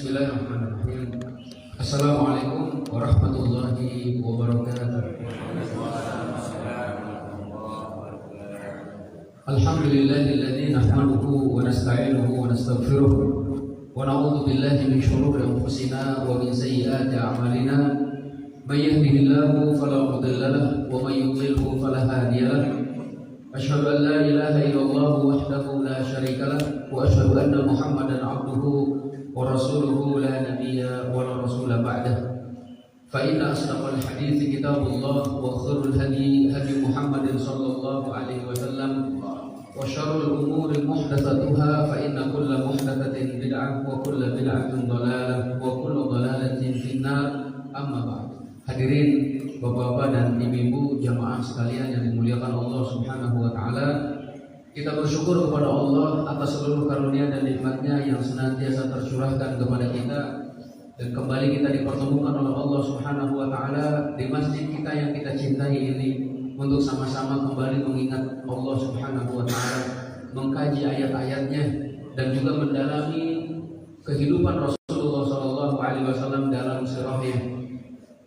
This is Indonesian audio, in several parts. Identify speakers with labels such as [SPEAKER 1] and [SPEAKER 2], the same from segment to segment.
[SPEAKER 1] Bismillahirrahmanirrahim. Assalamualaikum warahmatullahi wabarakatuh. Alhamdulillahilladzi nahmaduhu wa nasta'inuhu wa nastaghfiruh wa na'udzu billahi min shururi anfusina wa min sayyiati a'malina. May yahdihillahu fala mudilla lahu wa may yudlilhu fala hadiya lahu. Asyhadu an la ilaha illallah wahdahu la syarika lahu wa asyhadu anna Muhammadan 'abduhu wa rasuluhu la nabiyya wa la rasula ba'dahu. Fa inna asdaqal hadithi kitabullah wa khairul hadi hadi Muhammadin sallallahu alaihi wasallam wa syarrul umuri muhdatsatuha fa inna kulla muhdatsatin bid'ah wa kulla bid'atin dhalalah wa kullu dhalalatin finnar. Amma ba'd. Hadirin Bapak-bapak dan ibu-ibu jamaah sekalian yang dimuliakan Allah Subhanahu wa taala, kita bersyukur kepada Allah atas seluruh karunia dan nikmat-Nya yang senantiasa tercurahkan kepada kita, dan kembali kita dipertemukan oleh Allah Subhanahu wa taala di masjid kita yang kita cintai ini untuk sama-sama kembali mengingat Allah Subhanahu wa taala, mengkaji ayat-ayatnya dan juga mendalami kehidupan Rasulullah sallallahu alaihi wasallam dalam sirahnya.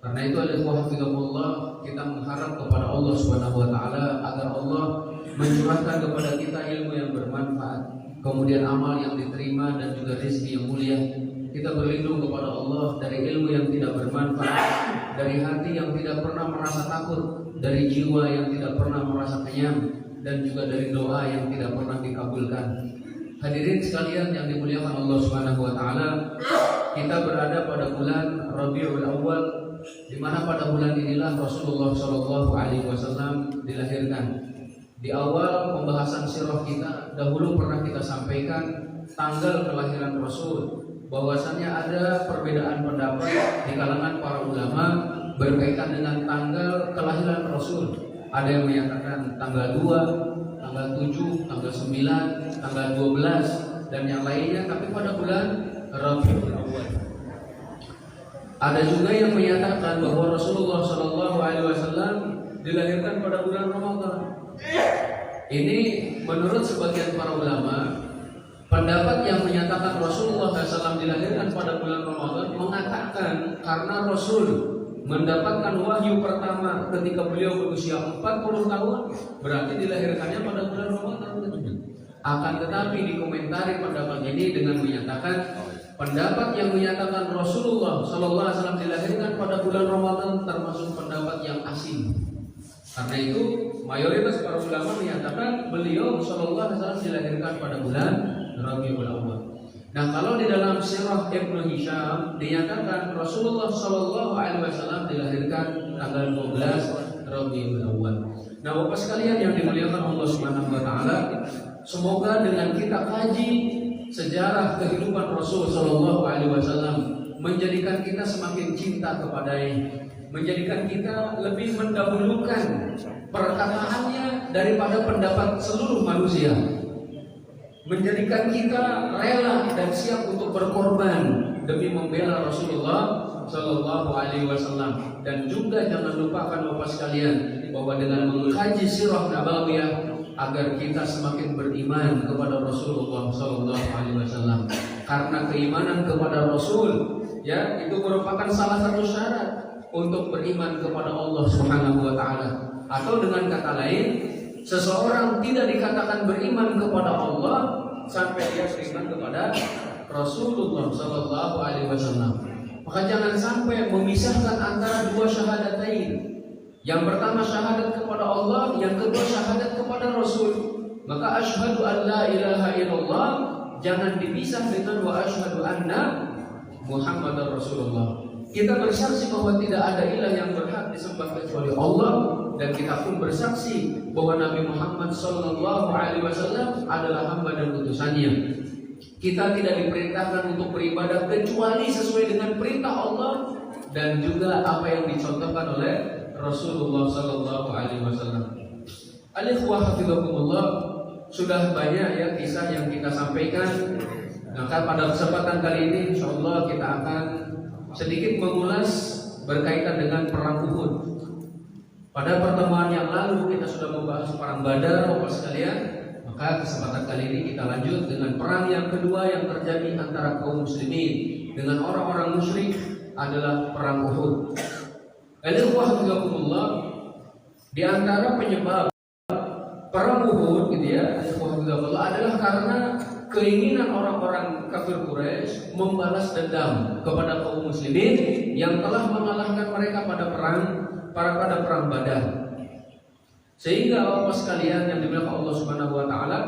[SPEAKER 1] Karena itu alhamdulillah kita mengharap kepada Allah Subhanahu wa taala agar Allah mencurahkan kepada kita ilmu yang bermanfaat, kemudian amal yang diterima dan juga rezeki yang mulia. Kita berlindung kepada Allah dari ilmu yang tidak bermanfaat, dari hati yang tidak pernah merasa takut, dari jiwa yang tidak pernah merasa kenyang, dan juga dari doa yang tidak pernah dikabulkan. Hadirin sekalian yang dimuliakan Allah Subhanahu wa taala, kita berada pada bulan Rabiul Awal, di mana pada bulan inilah Rasulullah Shallallahu Alaihi Wasallam dilahirkan. Di awal pembahasan sirah kita dahulu pernah kita sampaikan tanggal kelahiran Rasul, bahwasannya ada perbedaan pendapat di kalangan para ulama berkaitan dengan tanggal kelahiran Rasul. Ada yang menyatakan tanggal 2, tanggal 7, tanggal 9, tanggal 12 dan yang lainnya, tapi pada bulan Rabiul Awal. Ada juga yang menyatakan bahwa Rasulullah Shallallahu Alaihi Wasallam dilahirkan pada bulan Ramadan. Ini menurut sebagian para ulama, pendapat yang menyatakan Rasulullah SAW dilahirkan pada bulan Ramadan mengatakan karena Rasul mendapatkan wahyu pertama ketika beliau berusia 40 tahun, berarti dilahirkannya pada bulan Ramadan. Akan tetapi dikomentari pendapat ini dengan menyatakan pendapat yang menyatakan Rasulullah SAW dilahirkan pada bulan Ramadan termasuk pendapat yang asing. Karena itu mayoritas para ulama menyatakan beliau SAW dilahirkan pada bulan Rabiul Awal. Nah, kalau di dalam sirah Ibnu Hisham dinyatakan Rasulullah SAW dilahirkan tanggal 12 Rabiul Awal. Nah, Bapak sekalian yang dimuliakan Allah Subhanahu wa taala, semoga dengan kita kaji sejarah kehidupan Rasul Shallallahu Alaihi Wasallam menjadikan kita semakin cinta kepadanya, menjadikan kita lebih mendahulukan perkataannya daripada pendapat seluruh manusia, menjadikan kita rela dan siap untuk berkorban demi membela Rasulullah Shallallahu Alaihi Wasallam. Dan juga jangan lupakan Bapak sekalian bahwa dengan mengkaji sirah nabawiyah agar kita semakin beriman kepada Rasulullah Sallallahu Alaihi Wasallam. Karena keimanan kepada Rasul, ya, itu merupakan salah satu syarat untuk beriman kepada Allah Subhanahu Wa Taala. Atau dengan kata lain, seseorang tidak dikatakan beriman kepada Allah sampai dia beriman kepada Rasulullah Sallallahu Alaihi Wasallam. Maka jangan sampai memisahkan antara dua syahadatain. Yang pertama syahadat kepada Allah, yang kedua syahadat kepada Rasul. Maka asyhadu an la ilaha illallah jangan dipisah dengan wa asyhadu anna Muhammadar Rasulullah. Kita bersaksi bahwa tidak ada ilah yang berhak disembah kecuali Allah, dan kita pun bersaksi bahwa Nabi Muhammad sallallahu alaihi wasallam adalah hamba dan utusannya. Kita tidak diperintahkan untuk beribadah kecuali sesuai dengan perintah Allah dan juga apa yang dicontohkan oleh Rasulullah Sallallahu Alaihi Wasallam. Al-ikhwah hafizakumullah, sudah banyak ya kisah yang kita sampaikan. Maka pada kesempatan kali ini insyaallah kita akan sedikit mengulas berkaitan dengan perang Uhud. Pada pertemuan yang lalu kita sudah membahas perang Badar, Bapak sekalian. Maka kesempatan kali ini kita lanjut dengan perang yang kedua yang terjadi antara kaum muslimin, dengan orang-orang musyrik adalah perang Uhud. Alhamdulillah, di antara penyebab perang Uhud gitu ya, adalah karena keinginan orang-orang kafir Quraisy membalas dendam kepada kaum muslimin yang telah mengalahkan mereka pada perang Badar. Sehingga Bapak sekalian yang dimuliakan Allah Subhanahu wa taala,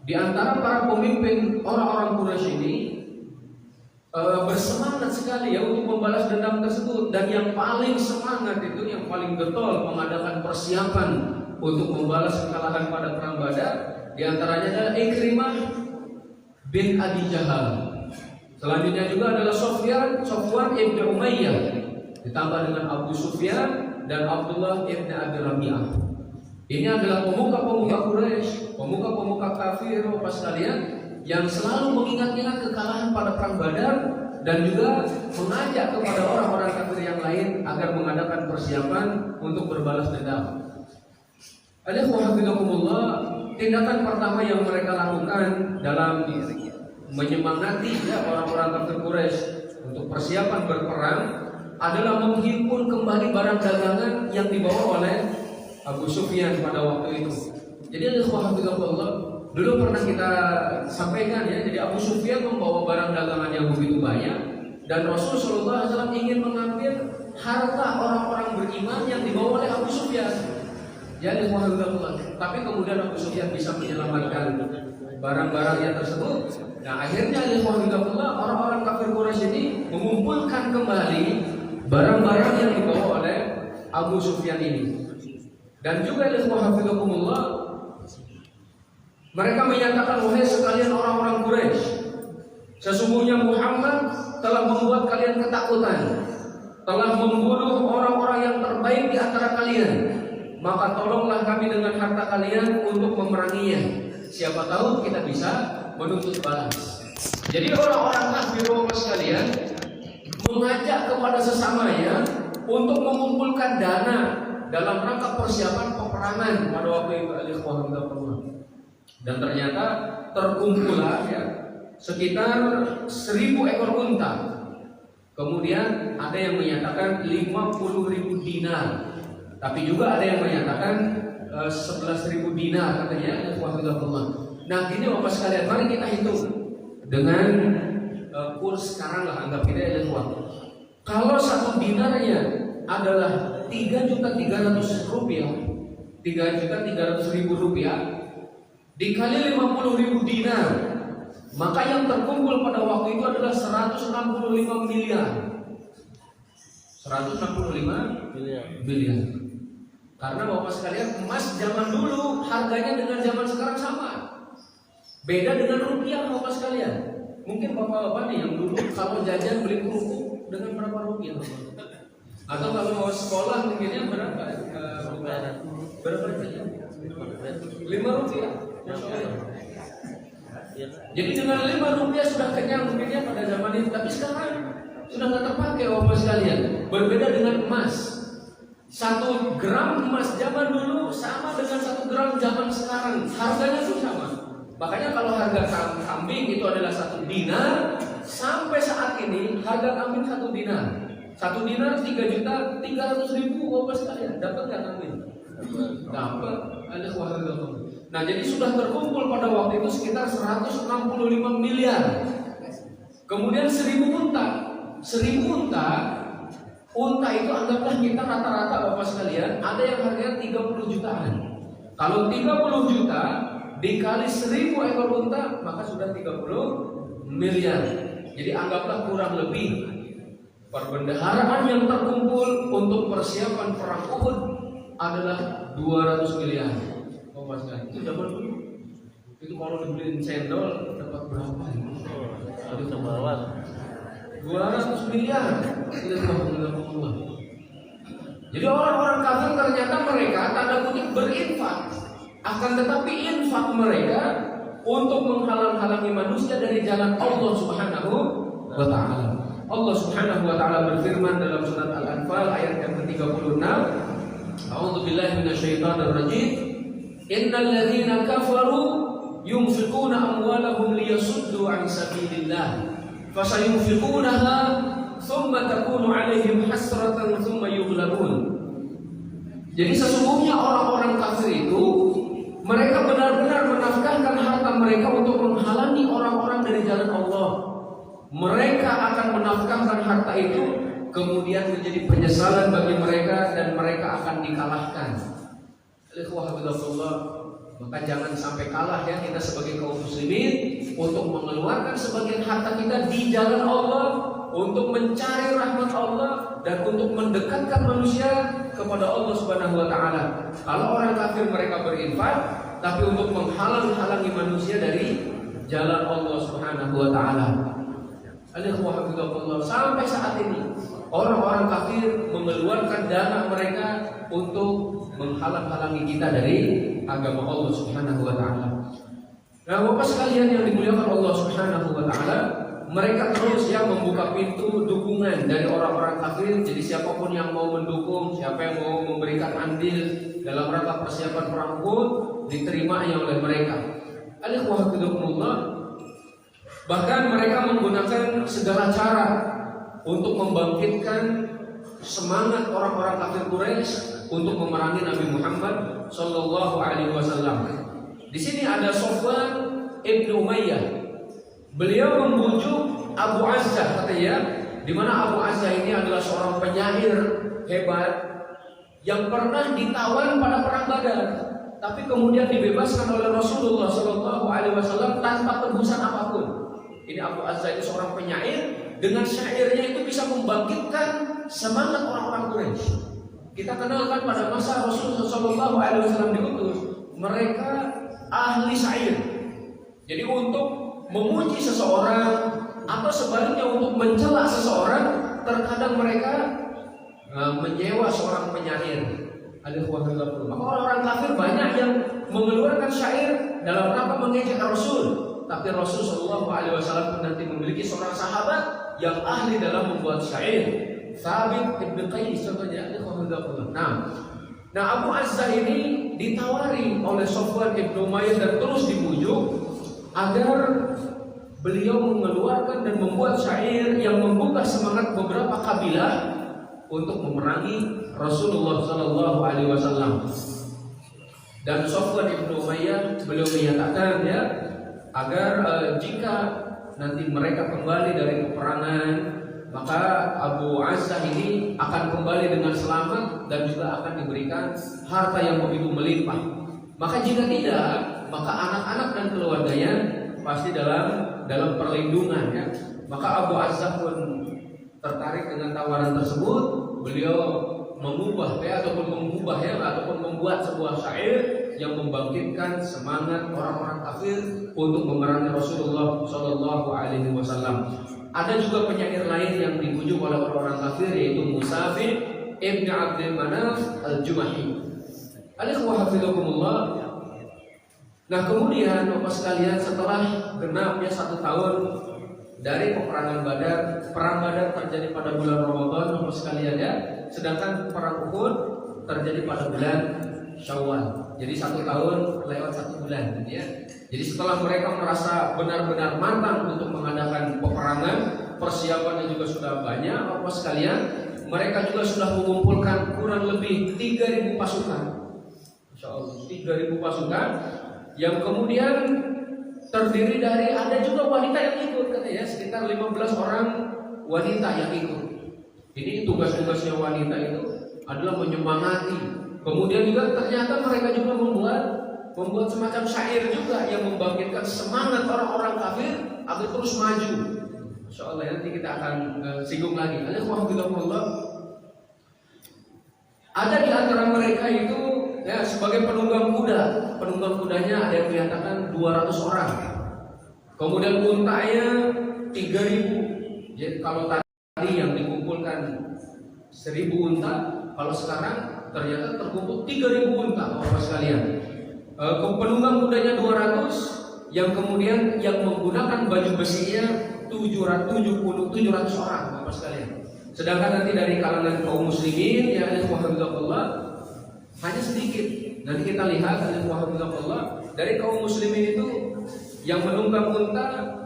[SPEAKER 1] di antara para pemimpin orang-orang Quraisy ini bersemangat sekali ya untuk membalas dendam tersebut, dan yang paling semangat itu, yang paling getol mengadakan persiapan untuk membalas kekalahan pada perang Badar, di antaranya adalah Ikrimah bin Abi Jahal. Selanjutnya juga adalah Sofwan ibn Umayyah, ditambah dengan Abu Sufyan dan Abdullah ibn Abi Rabi'ah. Ini adalah pemuka-pemuka Quraisy, pemuka-pemuka kafir Bapak sekalian, yang selalu mengingat-ingat kekalahan pada perang Badar dan juga mengajak kepada orang-orang kafir yang lain agar mengadakan persiapan untuk berbalas dendam. Alhamdulillah, tindakan pertama yang mereka lakukan dalam menyemangati orang-orang kafir Quraisy untuk persiapan berperang adalah menghimpun kembali barang dagangan yang dibawa oleh Abu Sufyan pada waktu itu. Jadi alhamdulillah, dulu pernah kita sampaikan ya, jadi Abu Sufyan membawa barang dagangan yang begitu banyak, dan Rasulullah SAW ingin mengambil harta orang-orang beriman yang dibawa oleh Abu Sufyan. Jadi alhamdulillah, tapi kemudian Abu Sufyan bisa menyelamatkan barang-barangnya tersebut. Nah akhirnya alhamdulillah, orang-orang kafir Quraisy ini mengumpulkan kembali barang-barang yang dibawa oleh Abu Sufyan ini. Dan juga alhamdulillah, mereka menyatakan, wahai sekalian orang-orang Quraisy, sesungguhnya Muhammad telah membuat kalian ketakutan, telah membunuh orang-orang yang terbaik di antara kalian. Maka tolonglah kami dengan harta kalian untuk memeranginya. Siapa tahu kita bisa menuntut balas. Jadi orang-orang kafir Bapak sekalian mengajak kepada sesamanya untuk mengumpulkan dana dalam rangka persiapan peperangan pada waktu itu. Dan ternyata terkumpullah ya sekitar 1.000 ekor unta. Kemudian ada yang menyatakan 50.000 dinar, tapi juga ada yang menyatakan 11.000 dinar katanya. Nah ini Bapak sekalian, mari kita hitung dengan kurs sekarang lah, anggap kita ya uang. Kalau 1 dinarnya adalah 3.300.000 rupiah, 3.300.000 rupiah dikali 50.000 dinar, maka yang terkumpul pada waktu itu adalah 165 miliar. 165 miliar. Karena Bapak sekalian, emas zaman dulu harganya dengan zaman sekarang sama. Beda dengan rupiah Bapak sekalian. Mungkin Bapak-bapak nih yang dulu kalau jajan beli kerupuk dengan berapa rupiah? Atau kalau mau sekolah mungkinnya berapa? Berapa saja? 5 rupiah. Jadi dengan 5 rupiah sudah kenyang mungkinnya pada zaman itu. Tapi sekarang sudah nggak terpakai Bapak sekalian. Berbeda dengan emas. 1 gram emas zaman dulu sama dengan 1 gram zaman sekarang. Harganya tuh sama. Makanya kalau harga kambing itu adalah 1 dinar, sampai saat ini harga kambing 1 dinar. 1 dinar 3.300.000 Bapak sekalian. Dapat nggak kambing? Dapat. Ada warga. Nah jadi sudah terkumpul pada waktu itu sekitar 165 miliar. Kemudian 1.000 unta. 1.000 unta itu anggaplah kita rata-rata Bapak sekalian, ada yang harganya 30 jutaan. Kalau 30 juta dikali 1.000 ekor unta, maka sudah 30 miliar. Jadi anggaplah kurang lebih perbendaharaan yang terkumpul untuk persiapan perang Uhud adalah 200 miliar. Bapak sekalian, itu dapat dulu. Itu kalau dibeliin cendol dapat berapa? Aduh, tambah 200 miliar. Jadi orang-orang kafir ternyata mereka tanda kutip berinfak, akan tetapi infak mereka untuk menghalang-halangi manusia dari jalan Allah Subhanahu wa taala. Allah Subhanahu wa taala berfirman dalam surat Al-Anfal ayat yang ke-36, A'udzubillahi minasyaitonir rajim. Innal ladzina kafaru yunfiquna amwalahum liyasuddu 'an sabilillah fasayunfiqunaha thumma takunu 'alaihim hasratan thumma yughlabun. Jadi sesungguhnya orang-orang kafir itu mereka benar-benar menafkahkan harta mereka untuk menghalangi orang-orang dari jalan Allah. Mereka akan menafkahkan harta itu, kemudian menjadi penyesalan bagi mereka dan mereka akan dikalahkan. Maka jangan sampai kalah ya kita sebagai kaum muslimin untuk mengeluarkan sebagian harta kita di jalan Allah, untuk mencari rahmat Allah dan untuk mendekatkan manusia kepada Allah Subhanahu wa taala. Kalau orang kafir mereka berinfak, tapi untuk menghalang-halangi manusia dari jalan Allah Subhanahu wa taala. Sampai saat ini orang-orang kafir mengeluarkan dana mereka untuk menghalang-halangi kita dari agama Allah Subhanahu wa taala. Nah, Bapak sekalian yang dimuliakan Allah Subhanahu wa taala, mereka terus yang membuka pintu dukungan dari orang-orang kafir. Jadi siapapun yang mau mendukung, siapa yang mau memberikan andil dalam rangka persiapan perang Uhud, diterimanya oleh mereka. Bahkan mereka menggunakan segala cara untuk membangkitkan semangat orang-orang kafir Quraisy untuk memerangi Nabi Muhammad Sallallahu Alaihi Wasallam. Di sini ada Sofwan ibnu Umayyah. Beliau membujuk Abu Azzah, katanya, di mana Abu Azzah ini adalah seorang penyair hebat yang pernah ditawan pada perang Badar, tapi kemudian dibebaskan oleh Rasulullah Sallallahu Alaihi Wasallam tanpa tebusan apapun. Ini Abu Azzah ini seorang penyair, dengan syairnya itu bisa membangkitkan semangat orang-orang Quraisy. Kita kenalkan pada masa Rasulullah Sallallahu Alaihi Wasallam diutus, mereka ahli syair. Jadi untuk memuji seseorang atau sebaliknya untuk mencela seseorang, terkadang mereka menyewa seorang penyair. Maka orang-orang kafir banyak yang mengeluarkan syair dalam rangka mengejek Rasul. Tapi Rasul Shallallahu Alaihi Wasallam nanti memiliki seorang sahabat yang ahli dalam membuat syair, Thabit ibn Qais contohnya. Nah, Abu Azzah ini ditawari oleh Sofwan ibn Umayyah dan terus dibujuk agar beliau mengeluarkan dan membuat syair yang membuka semangat beberapa kabilah untuk memerangi Rasulullah Shallallahu Alaihi Wasallam. Dan Sofwan ibn Umayyah beliau menyatakan ya, agar jika nanti mereka kembali dari peperangan, maka Abu Azzah ini akan kembali dengan selamat dan juga akan diberikan harta yang begitu melimpah. Maka jika tidak, maka anak-anak dan keluarganya pasti dalam perlindungan ya. Maka Abu Azzah pun tertarik dengan tawaran tersebut. Beliau membuat sebuah syair yang membangkitkan semangat orang-orang kafir untuk memerangi Rasulullah Shallallahu Alaihi Wasallam. Ada juga penyair lain yang dibujuk oleh orang-orang kafir, yaitu Musafir ibn Abdul Manaf al-Jumahi. Nah, kemudian Bapak sekalian, setelah genapnya 1 tahun dari peperangan Badar, perang Badar terjadi pada bulan Ramadan, Bapak sekalian ya. Sedangkan perang Uhud terjadi pada bulan Syawal. Jadi 1 tahun lewat 1 bulan ya. Jadi setelah mereka merasa benar-benar matang untuk mengadakan peperangan, persiapannya juga sudah banyak, Bapak sekalian, mereka juga sudah mengumpulkan kurang lebih 3.000 pasukan. Insyaallah 3.000 pasukan yang kemudian terdiri dari, ada juga wanita yang ikut katanya, sekitar 15 orang wanita yang ikut. Ini tugas-tugasnya wanita itu adalah menyemangati. Kemudian juga ternyata mereka juga membuat semacam syair juga yang membangkitkan semangat orang-orang kafir agar terus maju. Insyaallah nanti kita akan singgung lagi. Ada di antara mereka itu ya sebagai penunggang kuda. Penunggang kudanya ada yang menyatakan 200 orang. Kemudian untanya 3.000. Jadi kalau tadi yang dikumpulkan 1.000 unta, kalau sekarang ternyata terkumpul 3.000 unta, Bapak sekalian. Penunggang kudanya 200, yang kemudian yang menggunakan baju besinya 700 orang, Bapak sekalian. Sedangkan nanti dari kalangan kaum muslimin ya alhamdulillah hanya sedikit. Nanti kita lihat alhamdulillah dari kaum muslimin itu yang menunggang unta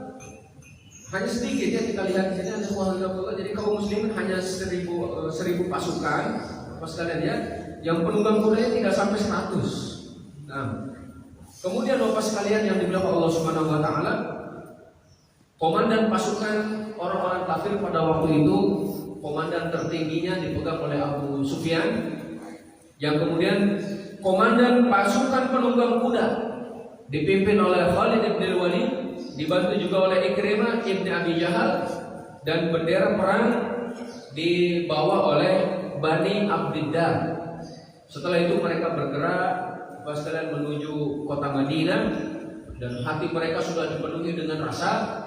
[SPEAKER 1] hanya sedikit ya kita lihat di sini ada jadi kaum muslimin hanya 1000 pasukan pas kalian ya, yang penunggang kudanya tidak sampai 100. Nah, kemudian Bapak sekalian yang dibilang Allah Subhanahu wa taala, komandan pasukan orang-orang kafir pada waktu itu, komandan tertingginya dipegang oleh Abu Sufyan, yang kemudian komandan pasukan penunggang kuda dipimpin oleh Khalid bin Walid, dibantu juga oleh Ikrimah ibn Abi Jahal, dan bendera perang dibawa oleh Bani Abdiddar. Setelah itu mereka bergerak sekalian menuju kota Madinah, dan hati mereka sudah dipenuhi dengan rasa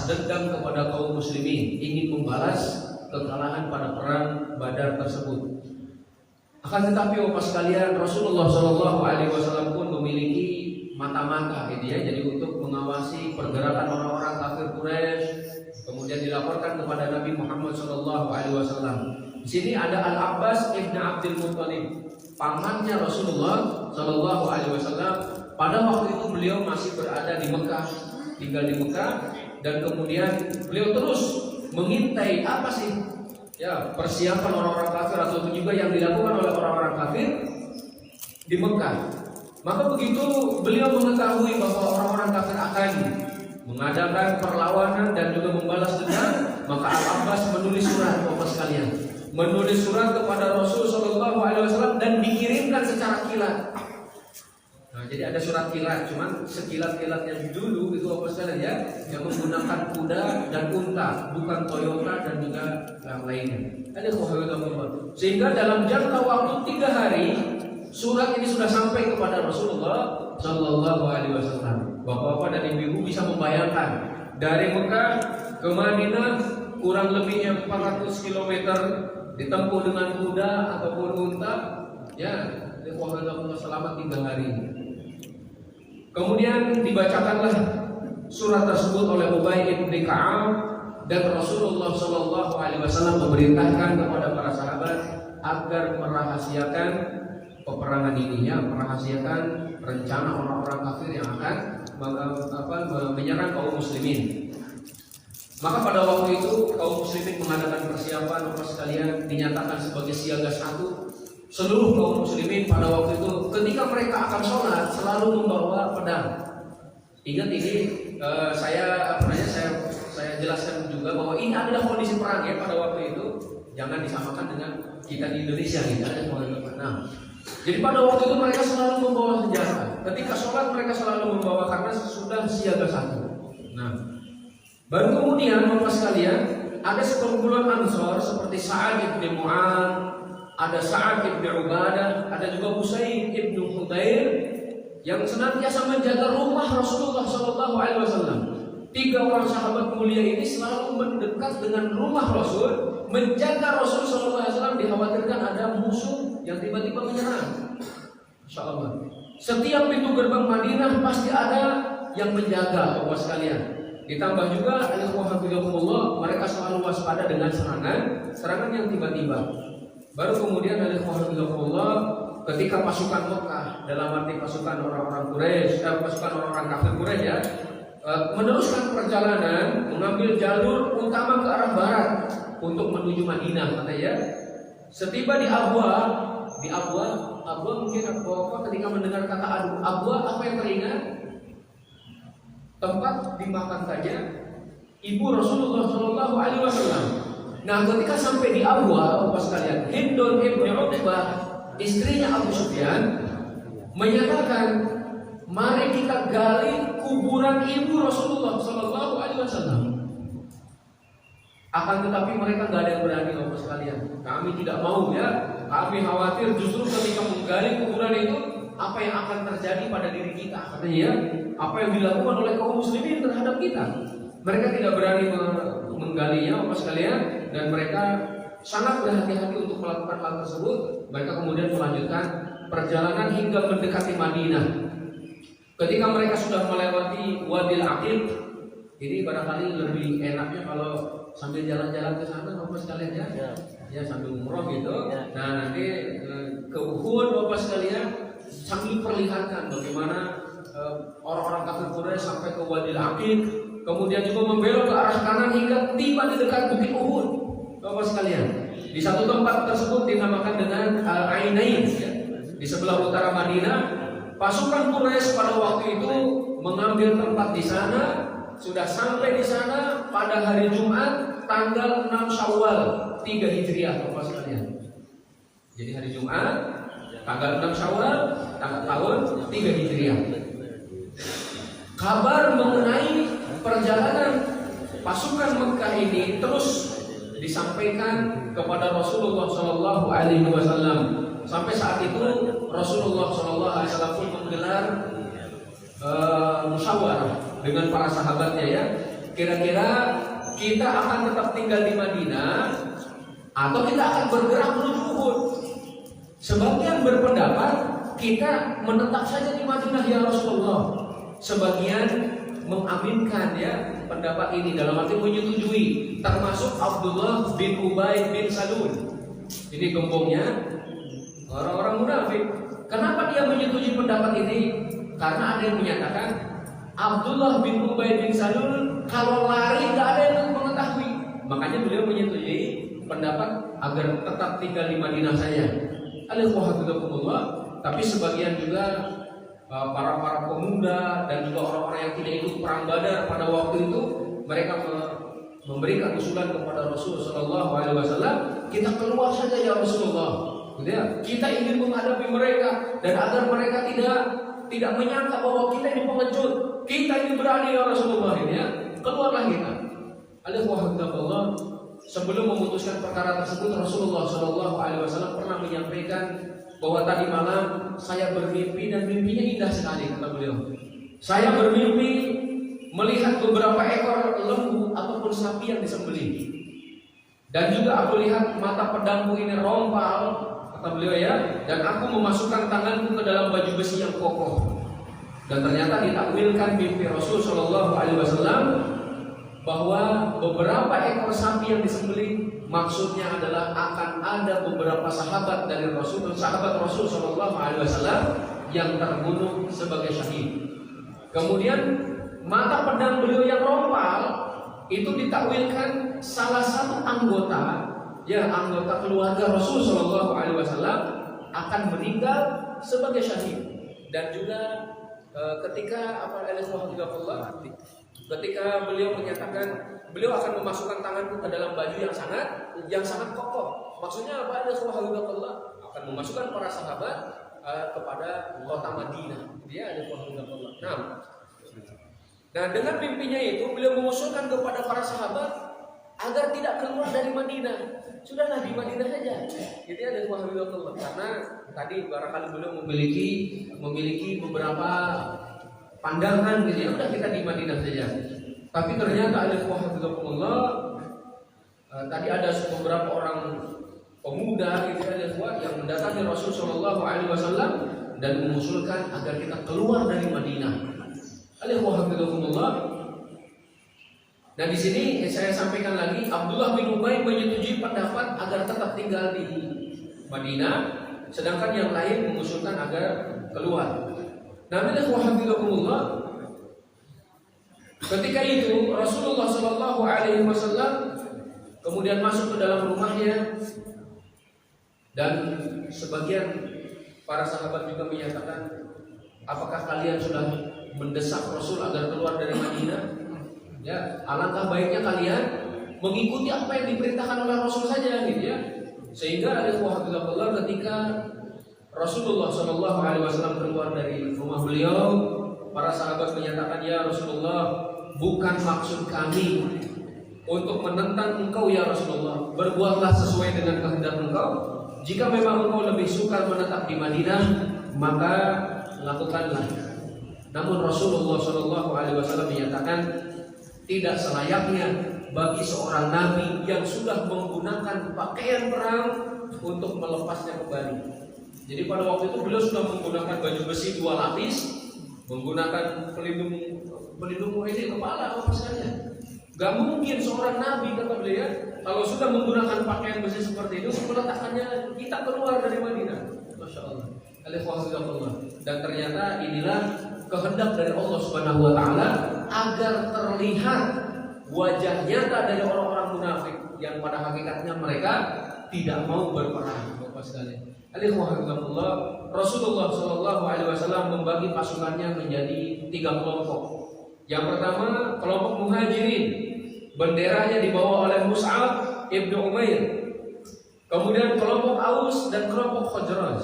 [SPEAKER 1] dendam kepada kaum muslimin, ingin membalas kekalahan pada perang Badar tersebut. Akan tetapi Bapak sekalian, Rasulullah SAW pun memiliki mata-mata gitu ya, jadi untuk mengawasi pergerakan orang-orang kafir Quraisy, kemudian dilaporkan kepada Nabi Muhammad SAW. Di sini ada Al-Abbas ibn Abdul Muttalib, pamannya Rasulullah SAW. Pada waktu itu beliau masih berada di Mekah, tinggal di Mekah, dan kemudian beliau terus mengintai apa sih ya persiapan orang-orang kafir atau juga yang dilakukan oleh orang-orang kafir di Mekah. Maka begitu beliau mengetahui bahwa orang-orang kafir akan mengadakan perlawanan dan juga membalas dendam, maka Al-Abbas menulis surat, Bapak sekalian, menulis surat kepada Rasul SAW dan dikirimkan secara kilat. Nah, jadi ada surat kilat, cuman sekilat-kilatnya dulu itu Bapak sekalian ya, yang menggunakan kuda dan unta, bukan Toyota dan juga yang lainnya. Sehingga dalam jangka waktu 3 hari surat ini sudah sampai kepada Rasulullah SAW. Bapak-bapak dan ibu-ibu bisa membayangkan, dari Mekah ke Madinah kurang lebihnya 400 km ditempuh dengan kuda ataupun unta, ya, selama 3 hari. Kemudian dibacakanlah surat tersebut oleh Ubay bin Ka'ab, dan Rasulullah SAW memerintahkan kepada para sahabat agar merahasiakan peperangan ini, ya, merahasiakan rencana orang-orang kafir yang akan menyerang kaum muslimin. Maka pada waktu itu kaum muslimin mengadakan persiapan, Bapak sekalian, dinyatakan sebagai siaga 1. Seluruh kaum muslimin pada waktu itu ketika mereka akan sholat selalu membawa pedang. Ingat ini saya jelaskan juga bahwa ini adalah kondisi perang ya pada waktu itu. Jangan disamakan dengan kita di Indonesia gitu. Nah, jadi pada waktu itu mereka selalu membawa senjata. Ketika sholat mereka selalu membawa karena sudah siaga 1. Nah, baru kemudian Bapak sekalian ada sekumpulan Ansor seperti Sa'ad bin Mu'adz, ada Sa'ad bin Ubadah, ada juga Usaid bin Hudayr yang senantiasa menjaga rumah Rasulullah SAW. 3 orang sahabat mulia ini selalu mendekat dengan rumah Rasul, menjaga Rasul SAW, dikhawatirkan ada musuh yang tiba-tiba menyerang. Insyaallah. Setiap pintu gerbang Madinah pasti ada yang menjaga, Bapak sekalian. Ditambah juga mereka selalu waspada dengan serangan yang tiba-tiba. Baru kemudian ketika pasukan Mekah, dalam arti pasukan orang-orang Quraisy, pasukan orang-orang kafir Quraisy ya, meneruskan perjalanan, mengambil jalur utama ke arah barat untuk menuju Madinah, katanya. Setiba di Abwa mungkin Abwa ketika mendengar kata Abwa, apa yang teringat? Tempat dimakankannya ibu Rasulullah SAW. Nah, ketika sampai di Abwa, Bapak sekalian, Hindun ibn Utbah, istrinya Abu Sufyan, menyatakan, mari kita gali kuburan ibu Rasulullah SAW. Akan tetapi mereka nggak ada yang berani, Bapak sekalian. Kami tidak mau ya. Kami khawatir justru ketika menggali kuburan itu, apa yang akan terjadi pada diri kita, katanya ya. Apa yang dilakukan oleh kaum muslimin terhadap kita. Mereka tidak berani menggalinya, Bapak sekalian, dan mereka sangat berhati-hati untuk melakukan hal tersebut. Mereka kemudian melanjutkan perjalanan hingga mendekati Madinah. Ketika mereka sudah melewati Wadil Aqib, ini barangkali lebih enaknya kalau sambil jalan-jalan ke sana, Bapak sekalian ya, ya sambil umroh gitu. Nah, nanti ke Uhud, Bapak sekalian, sambil perlihatkan bagaimana orang-orang kafir Quraisy sampai ke Wadil Aqib, kemudian juga membelok ke arah kanan hingga tiba di dekat Bukit Uhud. Bapak sekalian, di satu tempat tersebut dinamakan dengan Al-Ainain, ya. Di sebelah utara Madinah. Pasukan Quraisy pada waktu itu mengambil tempat di sana. Sudah sampai di sana pada hari Jumat tanggal 6 Syawal 3 Hijriah, Bapak sekalian. Jadi hari Jumat tanggal 6 Syawal tahun 3 Hijriah. Kabar mengenai perjalanan pasukan Mekah ini terus disampaikan kepada Rasulullah Shallallahu Alaihi Wasallam. Sampai saat itu Rasulullah Shallallahu Alaihi Wasallam pun menggelar musyawarah dengan para sahabatnya, ya. Kira-kira kita akan tetap tinggal di Madinah atau kita akan bergerak menuju Uhud. Sebagian berpendapat kita menetap saja di Madinah ya Rasulullah. Sebagian mengaminkan, ya, pendapat ini, dalam arti menyetujui, termasuk Abdullah bin Ubay bin Salul. Ini gembongnya orang-orang munafik. Kenapa dia menyetujui pendapat ini? Karena ada yang menyatakan Abdullah bin Ubay bin Salul kalau lari nggak ada yang mengetahui. Makanya beliau menyetujui pendapat agar tetap tinggal di Madinah saja. Tapi sebagian juga para pemuda dan juga orang-orang yang tidak ikut perang Badar pada waktu itu, mereka memberikan usulan kepada Rasulullah Shallallahu Alaihi Wasallam, kita keluar saja ya Rasulullah, gitu ya. Kita ingin menghadapi mereka dan agar mereka tidak menyangka bahwa kita ini pengecut, kita ini berani ya Rasulullah, ini ya. Keluarlah kita. Alhamdulillah. Sebelum memutuskan perkara tersebut, Rasulullah Shallallahu Alaihi Wasallam pernah menyampaikan bahwa tadi malam saya bermimpi dan mimpinya indah sekali, kata beliau. Saya bermimpi melihat beberapa ekor lembu ataupun sapi yang disembelih, dan juga aku lihat mata pedangku ini rompal, kata beliau, ya. Dan aku memasukkan tanganku ke dalam baju besi yang kokoh. Dan ternyata ditakwilkan mimpi Rasul Shallallahu Alaihi Wasallam bahwa beberapa ekor sapi yang disembelih maksudnya adalah akan ada beberapa sahabat dari sahabat Rasul Shallallahu Alaihi Wasallam yang terbunuh sebagai syahid. Kemudian mata pedang beliau yang rompal itu ditakwilkan salah satu anggota keluarga Rasul Shallallahu Alaihi Wasallam akan meninggal sebagai syahid. Dan juga ketika beliau menyatakan beliau akan memasukkan tanganku ke dalam baju yang sangat kokoh. Maksudnya apa? Akan memasukkan para sahabat kepada kota Madinah. Dia ada Nah, dengan mimpinya itu beliau mengusulkan kepada para sahabat agar tidak keluar dari Madinah. Sudahlah di Madinah saja. Jadi ada karena tadi barangkali beliau memiliki beberapa pandangan, gitu ya. Udah kita di Madinah saja. Tapi ternyata tadi ada beberapa orang pemuda, gitu ya, yang mendatangi Rasul Shallallahu Alaihi Wasallam dan mengusulkan agar kita keluar dari Madinah. Nah, di sini saya sampaikan lagi, Abdullah bin Ubay menyetujui pendapat agar tetap tinggal di Madinah, sedangkan yang lain mengusulkan agar keluar. Ketika itu Rasulullah Shallallahu Alaihi Wasallam kemudian masuk ke dalam rumahnya, dan sebagian para sahabat juga menyatakan, apakah kalian sudah mendesak Rasul agar keluar dari Madinah? Ya, alangkah baiknya kalian mengikuti apa yang diperintahkan oleh Rasul saja, gitu ya. Sehingga ketika Rasulullah Shallallahu Alaihi Wasallam keluar dari rumah beliau, para sahabat menyatakan, ya Rasulullah, bukan maksud kami untuk menentang engkau ya Rasulullah. Berbuatlah sesuai dengan kehendak engkau. Jika memang engkau lebih suka menetap di Madinah, maka lakukanlah. Namun Rasulullah Shallallahu Alaihi Wasallam menyatakan, tidak selayaknya bagi seorang nabi yang sudah menggunakan pakaian perang untuk melepasnya kembali. Jadi pada waktu itu beliau sudah menggunakan baju besi 2 lapis, menggunakan pelindung ini kepala, apa saja. Gak mungkin seorang nabi, kata beliau, kalau sudah menggunakan pakaian besi seperti itu, meletakkannya kita keluar dari Madinah. Masya Allah. Dan ternyata inilah kehendak dari Allah Subhanahu wa taala agar terlihat wajah nyata dari orang-orang munafik yang pada hakikatnya mereka tidak mau berperang. Bapak sekalian, alhamdulillah, Rasulullah Shallallahu Alaihi Wasallam membagi pasukannya menjadi 3 kelompok. Yang pertama kelompok Muhajirin, benderanya dibawa oleh Mus'ab ibnu Umair. Kemudian kelompok Aus dan kelompok Khazraj.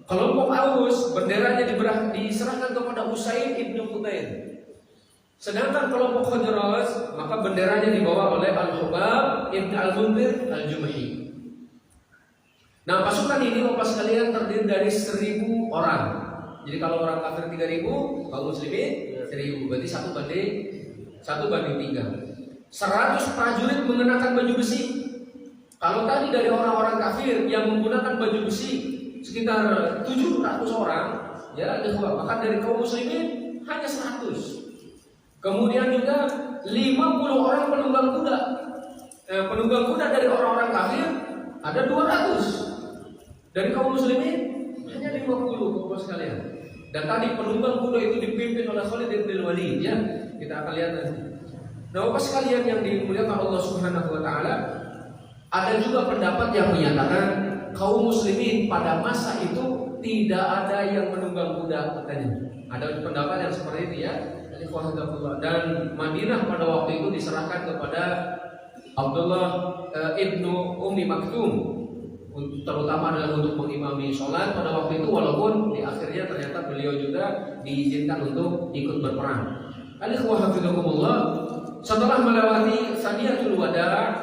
[SPEAKER 1] Kelompok Aus benderanya diserahkan kepada Usaid ibnu Hudayr. Sedangkan kelompok Khazraj maka benderanya dibawa oleh Al-Hubab ibnu Al-Munzir Al-Jumahi. Nah, pasukan ini Bapak sekalian terdiri dari 1.000 orang. Jadi kalau orang kafir 3.000, kalau muslimin 1.000, berarti 1 banding 3. 100 prajurit mengenakan baju besi. Kalau tadi dari orang-orang kafir yang menggunakan baju besi sekitar 700 orang, ya, bahkan dari kaum muslimin hanya 100. Kemudian juga 50 orang penunggang kuda. Penunggang kuda dari orang-orang kafir ada 200. Dari kaum muslimin hanya 50, Bapak sekalian. Dan tadi penunggang kuda itu dipimpin oleh Khalid bin Walid, ya. Kita akan lihat nanti. Nah, Bapak sekalian yang dimuliakan Allah Subhanahu wa taala, ada juga pendapat yang menyatakan kaum muslimin pada masa itu tidak ada yang menunggang kuda katanya. Ada pendapat yang seperti itu, ya. Dan Madinah pada waktu itu diserahkan kepada Abdullah ibnu Ummi Maktum, terutama adalah untuk mengimami sholat pada waktu itu, walaupun di akhirnya ternyata beliau juga diizinkan untuk ikut berperang. Alhamdulillah, setelah melewati Saniyatul Wada,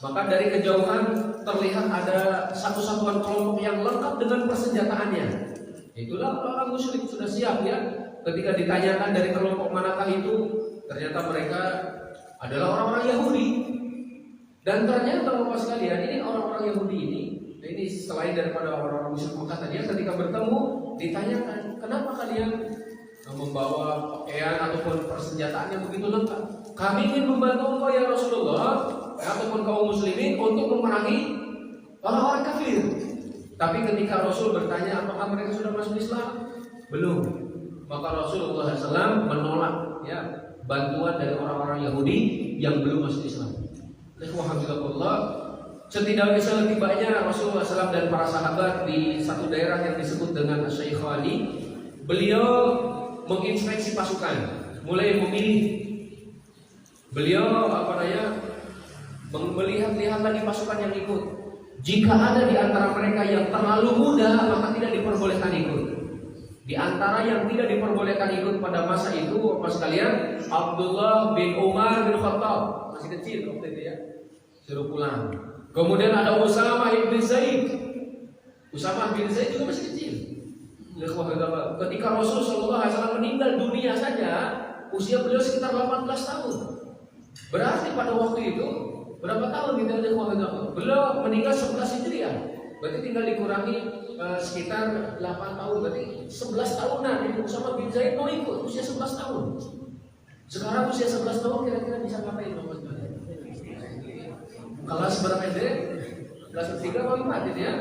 [SPEAKER 1] maka dari kejauhan terlihat ada satu satuan kelompok yang lengkap dengan persenjataannya. Itulah orang musyrik sudah siap, ya. Ketika ditanyakan dari kelompok manakah itu, ternyata mereka adalah orang-orang Yahudi. Dan ternyata Bapak sekalian, ini orang-orang Yahudi ini selain daripada orang-orang musyrik Mekah tadi, ketika bertemu ditanyakan, kenapa kalian membawa pakaian ataupun persenjataan yang begitu lengkap? Kami ingin membantu engkau ya Rasulullah, ataupun kaum muslimin untuk memerangi orang-orang kafir. Tapi ketika Rasul bertanya apakah mereka sudah masuk Islam, belum. Maka Rasulullah SAW menolak, ya, bantuan dari orang-orang Yahudi yang belum masuk Islam. Alhamdulillah, setibanya Rasulullah SAW dan para sahabat di satu daerah yang disebut dengan Asy-Syaikh-Khani, beliau menginspeksi pasukan, mulai memilih. Beliau melihat-lihat lagi pasukan yang ikut. Jika ada di antara mereka yang terlalu muda, maka tidak diperbolehkan ikut. Di antara yang tidak diperbolehkan ikut pada masa itu, Bapak sekalian, Abdullah bin Umar bin Khattab, masih kecil waktu itu, ya, suruh pulang. Kemudian ada Usamah bin Zaid. Usamah bin Zaid juga masih kecil. Ketika Rasulullah SAW meninggal dunia saja, usia beliau sekitar 18 tahun. Berarti pada waktu itu berapa tahun kita ada? Beliau meninggal 11 Hijriah. Berarti tinggal dikurangi sekitar 8 tahun, berarti 11 tahunan. Ini Usamah bin Zaid mau ikut usia 11 tahun. Sekarang usia 11 tahun kira-kira bisa ngapain, Bapak? Kelas berapa SD? Kelas 3 atau 4 gitu, ya?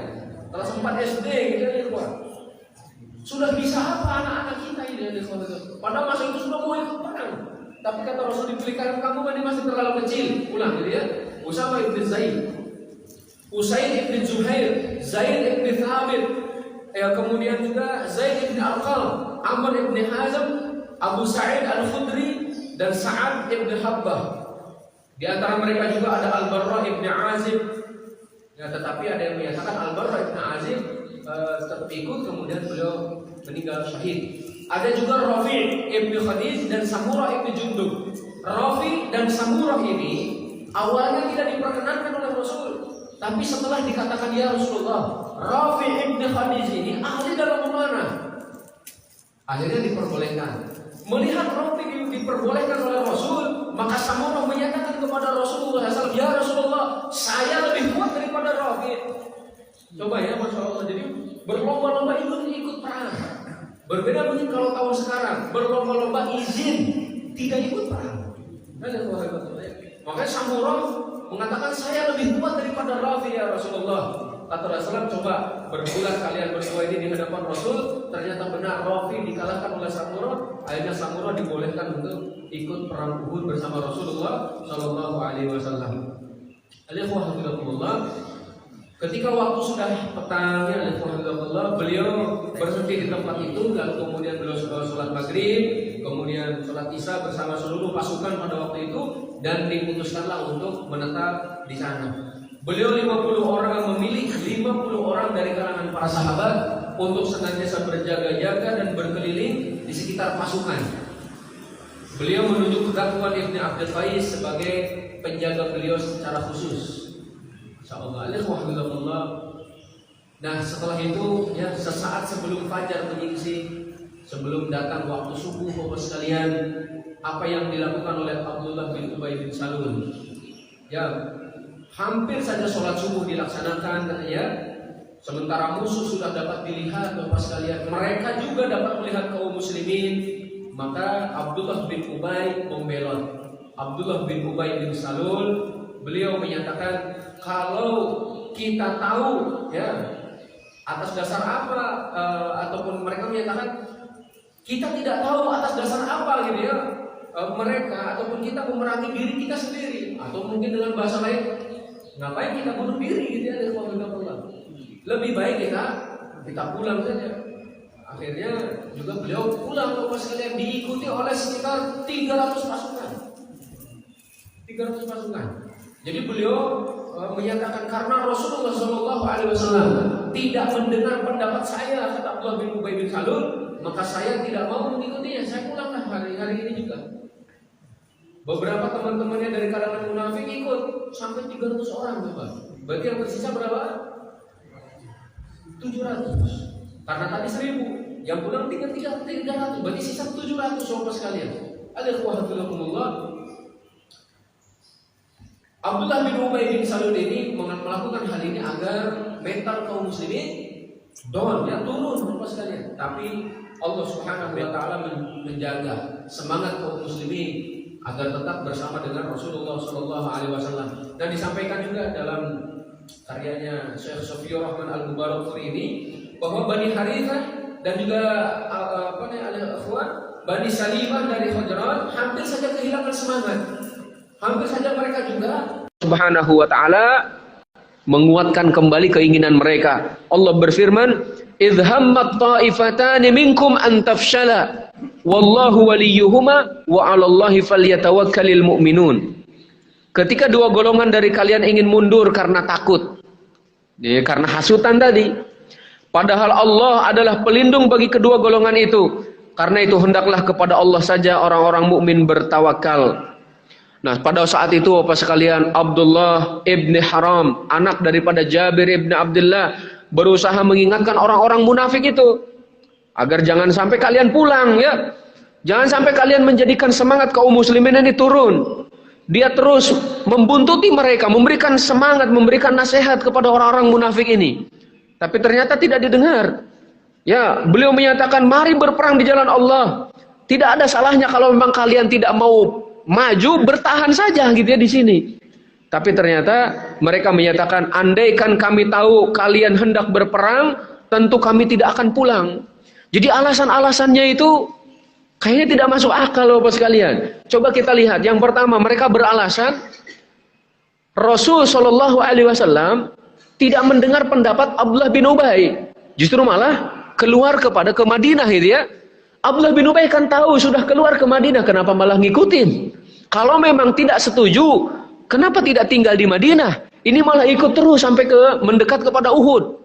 [SPEAKER 1] Kelas 4 SD gitu, ya, kuat. Sudah bisa apa anak-anak kita ini, ya, pada masa itu sudah mau ikut perang. Tapi kata Rasul dipilihkan, kamu kan masih terlalu kecil. Pulang gitu, ya. Usamah bin Zaid, Usaid bin Zuhair, Zaid bin Thabit, kemudian juga Zaid bin Arqam, Amr bin Hazm, Abu Sa'id Al-Khudri, dan Sa'ad bin Habbah. Di antara mereka juga ada Al-Barra bin Azib. Ya, tetapi ada yang menyatakan Al-Barra bin Azib tetap ikut, kemudian beliau meninggal syahid. Ada juga Rafi' ibn Khadij dan Samurah ibn Jundub. Rafi' dan Samurah ini awalnya tidak diperkenankan oleh Rasul, tapi setelah dikatakan ya Rasulullah, Rafi' ibn Khadij ini ahli dalam memanah, akhirnya diperbolehkan. Melihat Rafi' diperbolehkan oleh Rasul, maka Samurah menyatakan kepada Rasulullah SAW, ya Rasulullah, saya lebih kuat daripada Rafi'. Coba ya, Masya Allah. Jadi berlomba-lomba ikut perang. Berbeda mungkin kalau tahun sekarang, berlomba-lomba izin tidak ikut perang. Makanya Samurah mengatakan saya lebih kuat daripada Rafi' ya Rasulullah. kata Rasulullah, coba berbulan kalian berdua ini di hadapan Rasul. Ternyata benar Rafi dikalahkan oleh Samurah. Akhirnya Samurah dibolehkan untuk ikut perang Uhud bersama Rasulullah Shallallahu Alaihi Wasallam. Alhamdulillah. Ketika waktu sudah petang, ya alhamdulillah, beliau berhenti di tempat itu, lalu kemudian beliau sholat maghrib, kemudian sholat isya bersama seluruh pasukan pada waktu itu, dan diputuskanlah untuk menetap di sana. Beliau 50 orang memilih 50 orang dari kalangan para sahabat untuk senantiasa berjaga-jaga dan berkeliling di sekitar pasukan. Beliau menunjuk Zakwan Ibn Abdul Qais sebagai penjaga beliau secara khusus. Insyaallah. Nah, setelah itu ya sesaat sebelum fajar menyingsing, sebelum datang waktu subuh, Bapak sekalian, apa yang dilakukan oleh Abdullah bin Ubay bin Salul? Ya, hampir saja sholat subuh dilaksanakan, ya. Sementara musuh sudah dapat dilihat, Bapak sekalian, mereka juga dapat melihat kaum muslimin. Maka Abdullah bin Ubay membelot. Abdullah bin Ubay bin Salul, beliau menyatakan, kalau kita tahu, ya, atas dasar apa, ataupun mereka menyatakan kita tidak tahu atas dasar apa, gitu ya, mereka ataupun kita memerangi diri kita sendiri, atau mungkin dengan bahasa lain, ngapain kita bunuh diri, gitu ya, lebih baik kita pulang saja. Akhirnya juga beliau pulang, Bapak sekalian, diikuti oleh sekitar 300 pasukan. 300 pasukan. Jadi beliau menyatakan, karena Rasulullah SAW tidak mendengar pendapat saya, kata Abdullah bin Ubay bin Salul, maka saya tidak mau mengikutinya. Saya pulanglah hari ini juga. Beberapa teman-temannya dari kalangan munafik ikut sampai 300 orang, Bapak. Berarti yang tersisa berapa? 700. Karena tadi 1000, yang pulang 300, berarti sisa 700, Bapak sekalian. Alhamdulillah. Abdullah bin Ubay bin Salul ini melakukan hal ini agar mental kaum muslimin down, ya, turun, Bapak sekalian. Tapi Allah Subhanahu wa taala menjaga semangat kaum muslimin agar tetap bersama dengan Rasulullah sallallahu alaihi wasallam. Dan disampaikan juga dalam karyanya Syekh Sofiyur Rahman Al-Mubarakfuri ini bahwa Bani Harithah dan juga Bani Salimah dari Khazraj hampir saja kehilangan semangat. Hampir saja mereka juga Subhanahu wa ta'ala menguatkan kembali keinginan mereka. Allah berfirman, "Idh hammat ta'ifatani minkum an tafshala wallahu waliyuhuma wa 'alallahi falyatawakkalul mu'minun." Ketika dua golongan dari kalian ingin mundur karena takut, ya, karena hasutan tadi, padahal Allah adalah pelindung bagi kedua golongan itu. Karena itu hendaklah kepada Allah saja orang-orang mukmin bertawakal. Nah, pada saat itu Bapak sekalian, Abdullah ibni Haram, anak daripada Jabir ibni Abdullah, berusaha mengingatkan orang-orang munafik itu agar jangan sampai kalian pulang, ya. Jangan sampai kalian menjadikan semangat kaum muslimin ini turun. Dia terus membuntuti mereka, memberikan semangat, memberikan nasihat kepada orang-orang munafik ini. Tapi ternyata tidak didengar. Ya, beliau menyatakan, mari berperang di jalan Allah. Tidak ada salahnya kalau memang kalian tidak mau maju, bertahan saja gitu ya di sini. Tapi ternyata mereka menyatakan, andaikan kami tahu kalian hendak berperang, tentu kami tidak akan pulang. Jadi alasan-alasannya itu kayaknya tidak masuk akal, Bapak sekalian. Coba kita lihat. Yang pertama, mereka beralasan Rasul Shallallahu Alaihi Wasallam tidak mendengar pendapat Abdullah bin Ubay, justru malah keluar ke Madinah, gitu ya. Abdullah bin Ubay kan tahu sudah keluar ke Madinah, kenapa malah ngikutin? Kalau memang tidak setuju, kenapa tidak tinggal di Madinah? Ini malah ikut terus sampai mendekat kepada Uhud.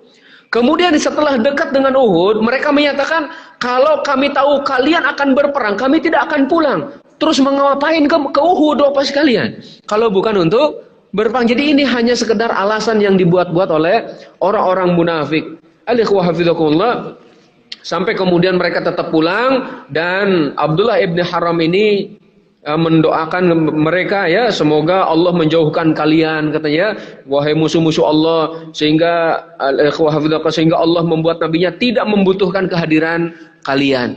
[SPEAKER 1] Kemudian setelah dekat dengan Uhud, mereka menyatakan, kalau kami tahu kalian akan berperang, kami tidak akan pulang. Terus mengapain ke Uhud, Bapak sekalian? Kalau bukan untuk berperang. Jadi ini hanya sekedar alasan yang dibuat-buat oleh orang-orang munafik. Alhamdulillah. Sampai kemudian mereka tetap pulang, dan Abdullah ibn Haram ini mendoakan mereka, ya, semoga Allah menjauhkan kalian, katanya, wahai musuh-musuh Allah, sehingga Allah membuat nabinya tidak membutuhkan kehadiran kalian.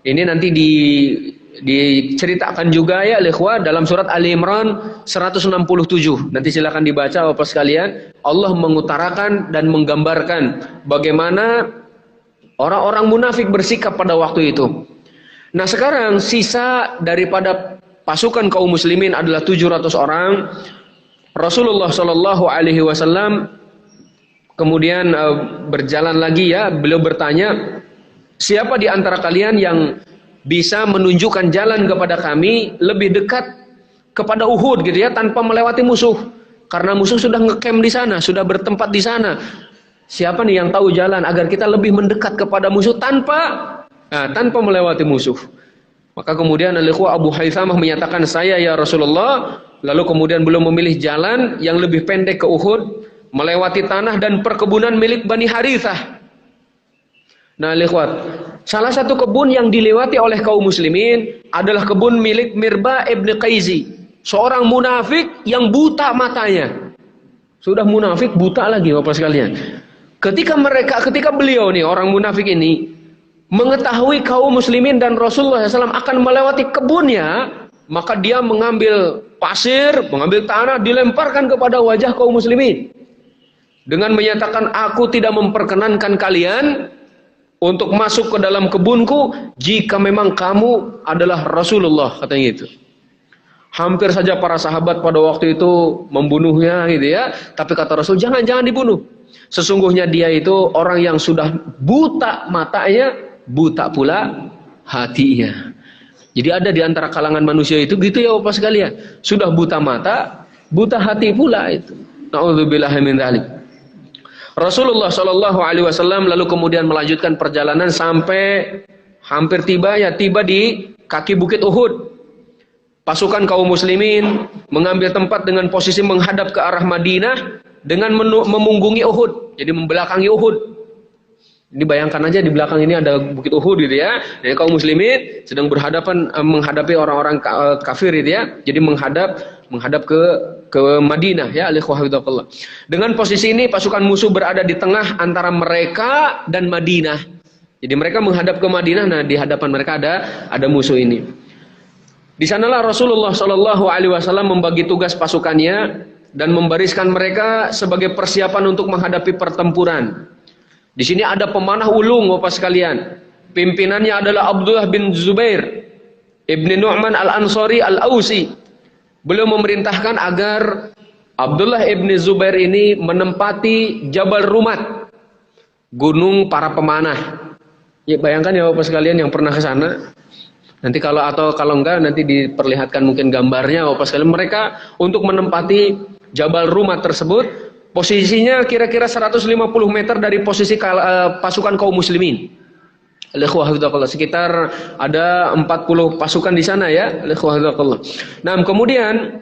[SPEAKER 1] Ini nanti
[SPEAKER 2] diceritakan juga ya ikhwah dalam surat Ali Imran 167. Nanti silakan dibaca Bapak sekalian. Allah mengutarakan dan menggambarkan bagaimana orang-orang munafik bersikap pada waktu itu. Nah, sekarang sisa daripada pasukan kaum muslimin adalah 700 orang. Rasulullah Shallallahu alaihi wasallam kemudian berjalan lagi ya, beliau bertanya, siapa di antara kalian yang bisa menunjukkan jalan kepada kami lebih dekat kepada Uhud gitu ya, tanpa melewati musuh, karena musuh sudah ngecamp di sana, sudah bertempat di sana. Siapa nih yang tahu jalan agar kita lebih mendekat kepada musuh tanpa melewati musuh? Maka kemudian Al-Ikhwa Abu Haythamah menyatakan, saya ya Rasulullah. Lalu kemudian beliau memilih jalan yang lebih pendek ke Uhud, melewati tanah dan perkebunan milik Bani Harithah. Nah, Al-Ikhwat, salah satu kebun yang dilewati oleh kaum muslimin adalah kebun milik Mirba ibn Qaizi, seorang munafik yang buta matanya. Sudah munafik, buta lagi Bapak sekalian. Ketika beliau nih, orang munafik ini, mengetahui kaum muslimin dan Rasulullah SAW akan melewati kebunnya, maka dia mengambil pasir, mengambil tanah, dilemparkan kepada wajah kaum muslimin dengan menyatakan, aku tidak memperkenankan kalian untuk masuk ke dalam kebunku jika memang kamu adalah Rasulullah, katanya gitu. Hampir saja para sahabat pada waktu itu membunuhnya gitu ya, tapi kata Rasul, jangan dibunuh. Sesungguhnya dia itu orang yang sudah buta matanya, buta pula hatinya. Jadi ada di antara kalangan manusia itu gitu ya Bapak sekalian, sudah buta mata, buta hati pula itu. Nauzubillahi min dzalik. Rasulullah Shallallahu alaihi wasallam lalu kemudian melanjutkan perjalanan sampai hampir tiba di kaki bukit Uhud. Pasukan kaum muslimin mengambil tempat dengan posisi menghadap ke arah Madinah dengan memunggungi Uhud, jadi membelakangi Uhud. Ini bayangkan aja di belakang ini ada bukit Uhud gitu ya. Jadi kaum muslimin sedang berhadapan menghadapi orang-orang kafir gitu ya. Jadi menghadap ke Madinah ya, alaihi. Dengan posisi ini pasukan musuh berada di tengah antara mereka dan Madinah. Jadi mereka menghadap ke Madinah, nah di hadapan mereka ada musuh ini. Di sanalah Rasulullah Shallallahu alaihi wasallam membagi tugas pasukannya dan membariskan mereka sebagai persiapan untuk menghadapi pertempuran. Di sini ada pemanah ulung Bapak sekalian. Pimpinannya adalah Abdullah bin Zubair Ibn Nu'man Al-Ansari Al-Ausi. Beliau memerintahkan agar Abdullah ibn Zubair ini menempati Jabal Rumat, gunung para pemanah. Ya bayangkan ya Bapak sekalian yang pernah ke sana. Nanti kalau enggak nanti diperlihatkan mungkin gambarnya Bapak sekalian, mereka untuk menempati Jabal Rumat tersebut. Posisinya kira-kira 150 meter dari posisi pasukan kaum muslimin. Sekitar ada 40 pasukan di sana ya. Nah, kemudian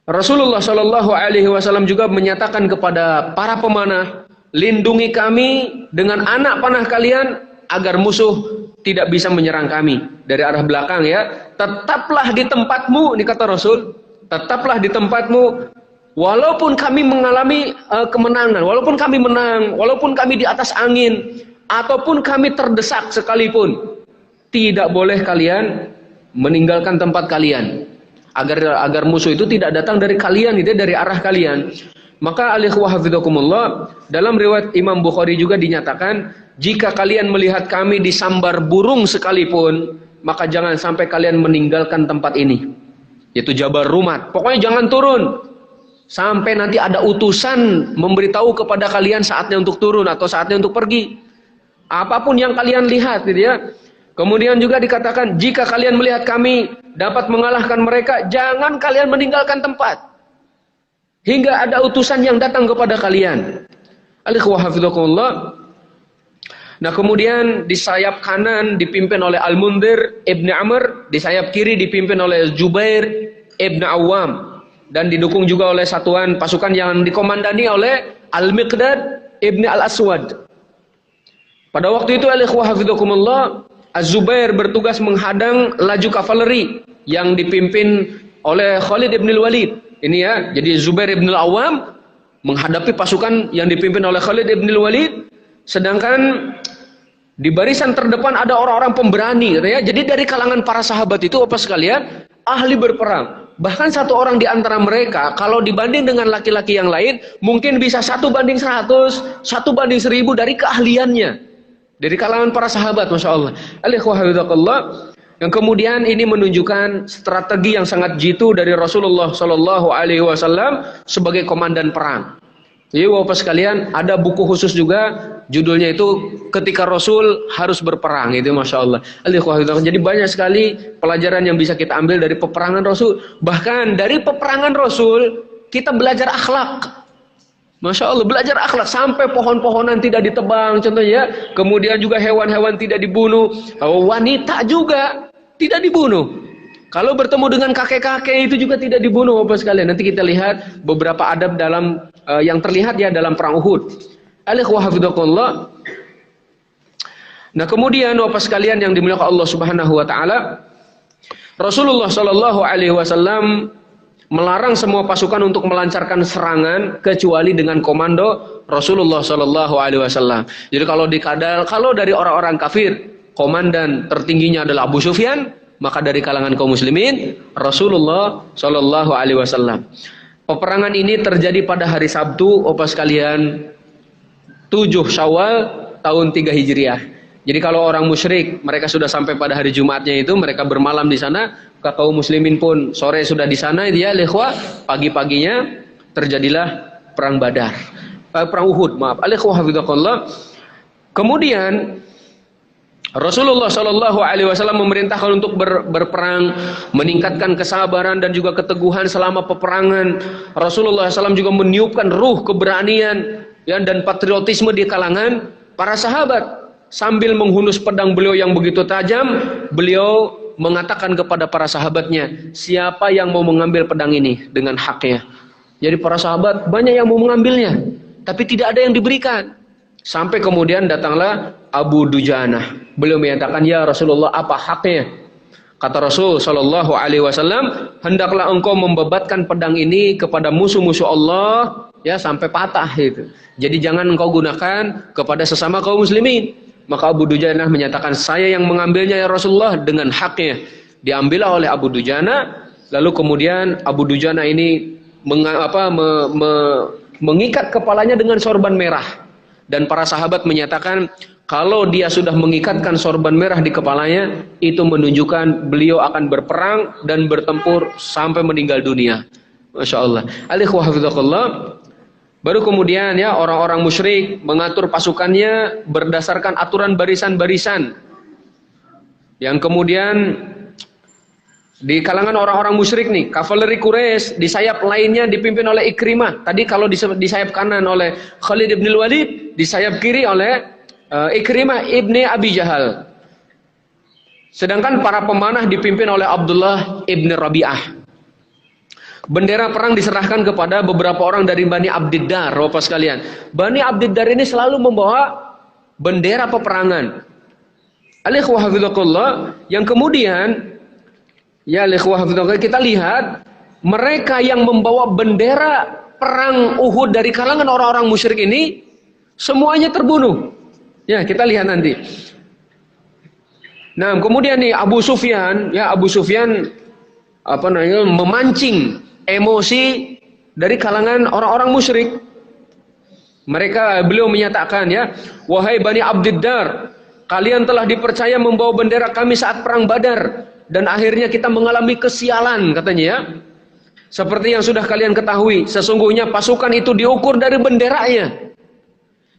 [SPEAKER 2] Rasulullah Shallallahu alaihi wasallam juga menyatakan kepada para pemanah, lindungi kami dengan anak panah kalian agar musuh tidak bisa menyerang kami dari arah belakang ya. Tetaplah di tempatmu, ini kata Rasul, tetaplah di tempatmu. Walaupun kami mengalami kemenangan, walaupun kami menang, walaupun kami di atas angin, ataupun kami terdesak sekalipun, tidak boleh kalian meninggalkan tempat kalian, agar musuh itu tidak datang dari kalian, itu dari arah kalian. Maka alikhwah hafizakumullah, dalam riwayat Imam Bukhari juga dinyatakan, jika kalian melihat kami disambar burung sekalipun, maka jangan sampai kalian meninggalkan tempat ini, yaitu Jabal Rumat. Pokoknya jangan turun sampai nanti ada utusan memberitahu kepada kalian saatnya untuk turun atau saatnya untuk pergi. Apapun yang kalian lihat gitu ya. Kemudian juga dikatakan, jika kalian melihat kami dapat mengalahkan mereka, jangan kalian meninggalkan tempat hingga ada utusan yang datang kepada kalian. Alikhwah hafizakumullah. Nah, kemudian di sayap kanan dipimpin oleh Al-Mundhir Ibn Amr, di sayap kiri dipimpin oleh Zubair Ibn Awam, dan didukung juga oleh satuan pasukan yang dikomandani oleh Al-Miqdad Ibn Al-Aswad. Pada waktu itu alikhwah hafizakumullah, Az-Zubair bertugas menghadang laju kavaleri yang dipimpin oleh Khalid Ibn Al-Walid. Ini ya, jadi Zubair Ibn Al-Awam menghadapi pasukan yang dipimpin oleh Khalid Ibn Al-Walid, sedangkan Di barisan terdepan ada orang-orang pemberani, gitu ya. Jadi dari kalangan para sahabat itu, Bapak sekalian, ahli berperang. Bahkan satu orang di antara mereka, kalau dibanding dengan laki-laki yang lain, mungkin bisa 1:100, 1:1000 dari keahliannya. Dari kalangan para sahabat, Masya Allah. Yang kemudian ini menunjukkan strategi yang sangat jitu dari Rasulullah Shallallahu Alaihi Wasallam sebagai komandan perang. Jadi Bapak sekalian, ada buku khusus juga, judulnya itu Ketika Rasul Harus Berperang, itu Masya Allah. Jadi banyak sekali pelajaran yang bisa kita ambil dari peperangan Rasul. Bahkan dari peperangan Rasul kita belajar akhlak. Masya Allah, belajar akhlak sampai pohon-pohonan tidak ditebang contohnya. Kemudian juga hewan-hewan tidak dibunuh, wanita juga tidak dibunuh. Kalau bertemu dengan kakek-kakek itu juga tidak dibunuh, Bapak sekalian. Nanti kita lihat beberapa adab dalam yang terlihat ya dalam perang Uhud. Nah, kemudian Bapak sekalian yang dimuliakan Allah Subhanahu wa taala, Rasulullah Shallallahu alaihi wasallam melarang semua pasukan untuk melancarkan serangan kecuali dengan komando Rasulullah Shallallahu alaihi wasallam. Jadi kalau dari orang-orang kafir, komandan tertingginya adalah Abu Sufyan, maka dari kalangan kaum muslimin Rasulullah Shallallahu alaihi wasallam. Peperangan ini terjadi pada hari Sabtu, Bapak sekalian, 7 Syawal tahun 3 Hijriah. Jadi kalau orang musyrik mereka sudah sampai pada hari Jumatnya itu, mereka bermalam di sana, kaum muslimin pun sore sudah di sana, dia ikhwah, pagi-paginya terjadilah perang Badar. Perang Uhud, maaf. Kemudian Rasulullah Shallallahu Alaihi Wasallam memerintahkan untuk berperang, meningkatkan kesabaran dan juga keteguhan selama peperangan. Rasulullah SAW juga meniupkan ruh keberanian dan patriotisme di kalangan para sahabat. Sambil menghunus pedang beliau yang begitu tajam, beliau mengatakan kepada para sahabatnya, siapa yang mau mengambil pedang ini dengan haknya? Jadi para sahabat banyak yang mau mengambilnya, tapi tidak ada yang diberikan. Sampai kemudian datanglah Abu Dujanah. Beliau menyatakan, ya Rasulullah, apa haknya? Kata Rasul Shallallahu Alaihi Wasallam, hendaklah engkau membebatkan pedang ini kepada musuh-musuh Allah, ya sampai patah itu. Jadi jangan engkau gunakan kepada sesama kaum muslimin. Maka Abu Dujanah menyatakan, saya yang mengambilnya ya Rasulullah dengan haknya. Diambillah oleh Abu Dujanah. Lalu kemudian Abu Dujanah ini mengikat kepalanya dengan sorban merah. Dan para sahabat menyatakan, kalau dia sudah mengikatkan sorban merah di kepalanya, itu menunjukkan beliau akan berperang dan bertempur sampai meninggal dunia. Masya Allah. Baru kemudian ya orang-orang musyrik mengatur pasukannya berdasarkan aturan barisan-barisan. Yang kemudian di kalangan orang-orang musyrik nih, kavaleri Quraisy di sayap lainnya dipimpin oleh Ikrimah. Tadi kalau di sayap kanan oleh Khalid ibn Walid, di sayap kiri oleh Ikrimah ibni Abi Jahal. Sedangkan para pemanah dipimpin oleh Abdullah ibn Rabi'ah. Bendera perang diserahkan kepada beberapa orang dari Bani Abdiddar, Bapak sekalian. Bani Abdiddar ini selalu membawa bendera peperangan. Yang kemudian ya kita lihat mereka yang membawa bendera perang Uhud dari kalangan orang-orang musyrik ini semuanya terbunuh. Ya, kita lihat nanti. Nah, kemudian nih Abu Sufyan memancing emosi dari kalangan orang-orang musyrik. Beliau menyatakan ya, wahai Bani Abdiddar, kalian telah dipercaya membawa bendera kami saat perang Badar. Dan akhirnya kita mengalami kesialan, katanya ya. Seperti yang sudah kalian ketahui, sesungguhnya pasukan itu diukur dari benderanya.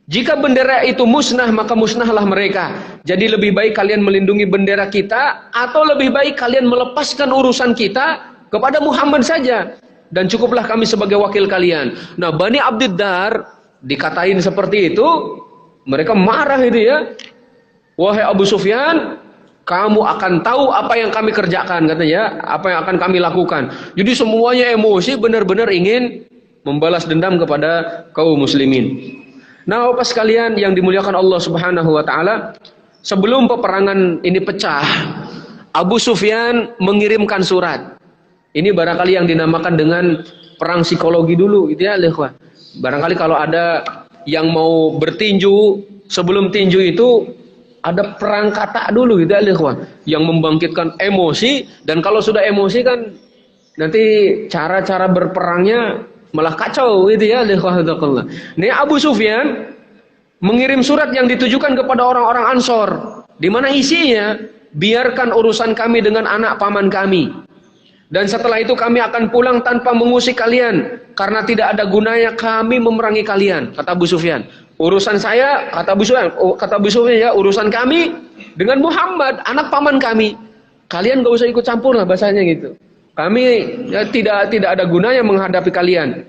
[SPEAKER 2] Jika bendera itu musnah, maka musnahlah mereka. Jadi lebih baik kalian melindungi bendera kita, atau lebih baik kalian melepaskan urusan kita kepada Muhammad saja. Dan cukuplah kami sebagai wakil kalian. Nah, Bani Abdiddar dikatain seperti itu, mereka marah itu ya. Wahai Abu Sufyan, kamu akan tahu apa yang kami kerjakan, katanya, apa yang akan kami lakukan. Jadi semuanya emosi, benar-benar ingin membalas dendam kepada kaum muslimin. Nah, Bapak sekalian yang dimuliakan Allah Subhanahu wa taala, sebelum peperangan ini pecah, Abu Sufyan mengirimkan surat. Ini barangkali yang dinamakan dengan perang psikologi dulu, gitu ya, ikhwan. Barangkali kalau ada yang mau bertinju, sebelum tinju itu ada perang kata dulu gitu ya ikhwan, yang membangkitkan emosi, dan kalau sudah emosi kan nanti cara-cara berperangnya malah kacau gitu ya ikhwan. Ini Abu Sufyan mengirim surat yang ditujukan kepada orang-orang Ansor, di mana isinya, biarkan urusan kami dengan anak paman kami. Dan setelah itu kami akan pulang tanpa mengusik kalian, karena tidak ada gunanya kami memerangi kalian, kata Abu Sufyan. Urusan saya, kata Abu Sufyan ya, urusan kami dengan Muhammad, anak paman kami. Kalian gak usah ikut campur lah bahasanya gitu. Kami ya, tidak ada gunanya menghadapi kalian.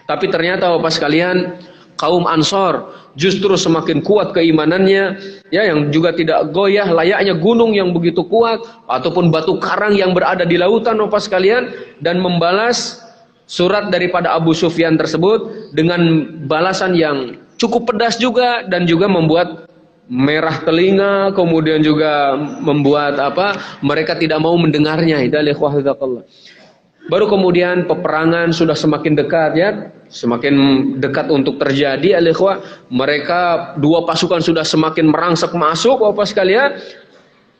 [SPEAKER 2] Tapi ternyata Bapak sekalian, kaum Ansor justru semakin kuat keimanannya, ya, yang juga tidak goyah layaknya gunung yang begitu kuat ataupun batu karang yang berada di lautan Bapak sekalian, dan membalas surat daripada Abu Sufyan tersebut dengan balasan yang cukup pedas juga, dan juga membuat merah telinga, kemudian juga membuat mereka tidak mau mendengarnya. Baru kemudian peperangan sudah semakin dekat ya, semakin dekat untuk terjadi al-ikhwah. Mereka dua pasukan sudah semakin merangsek masuk Bapak sekalian,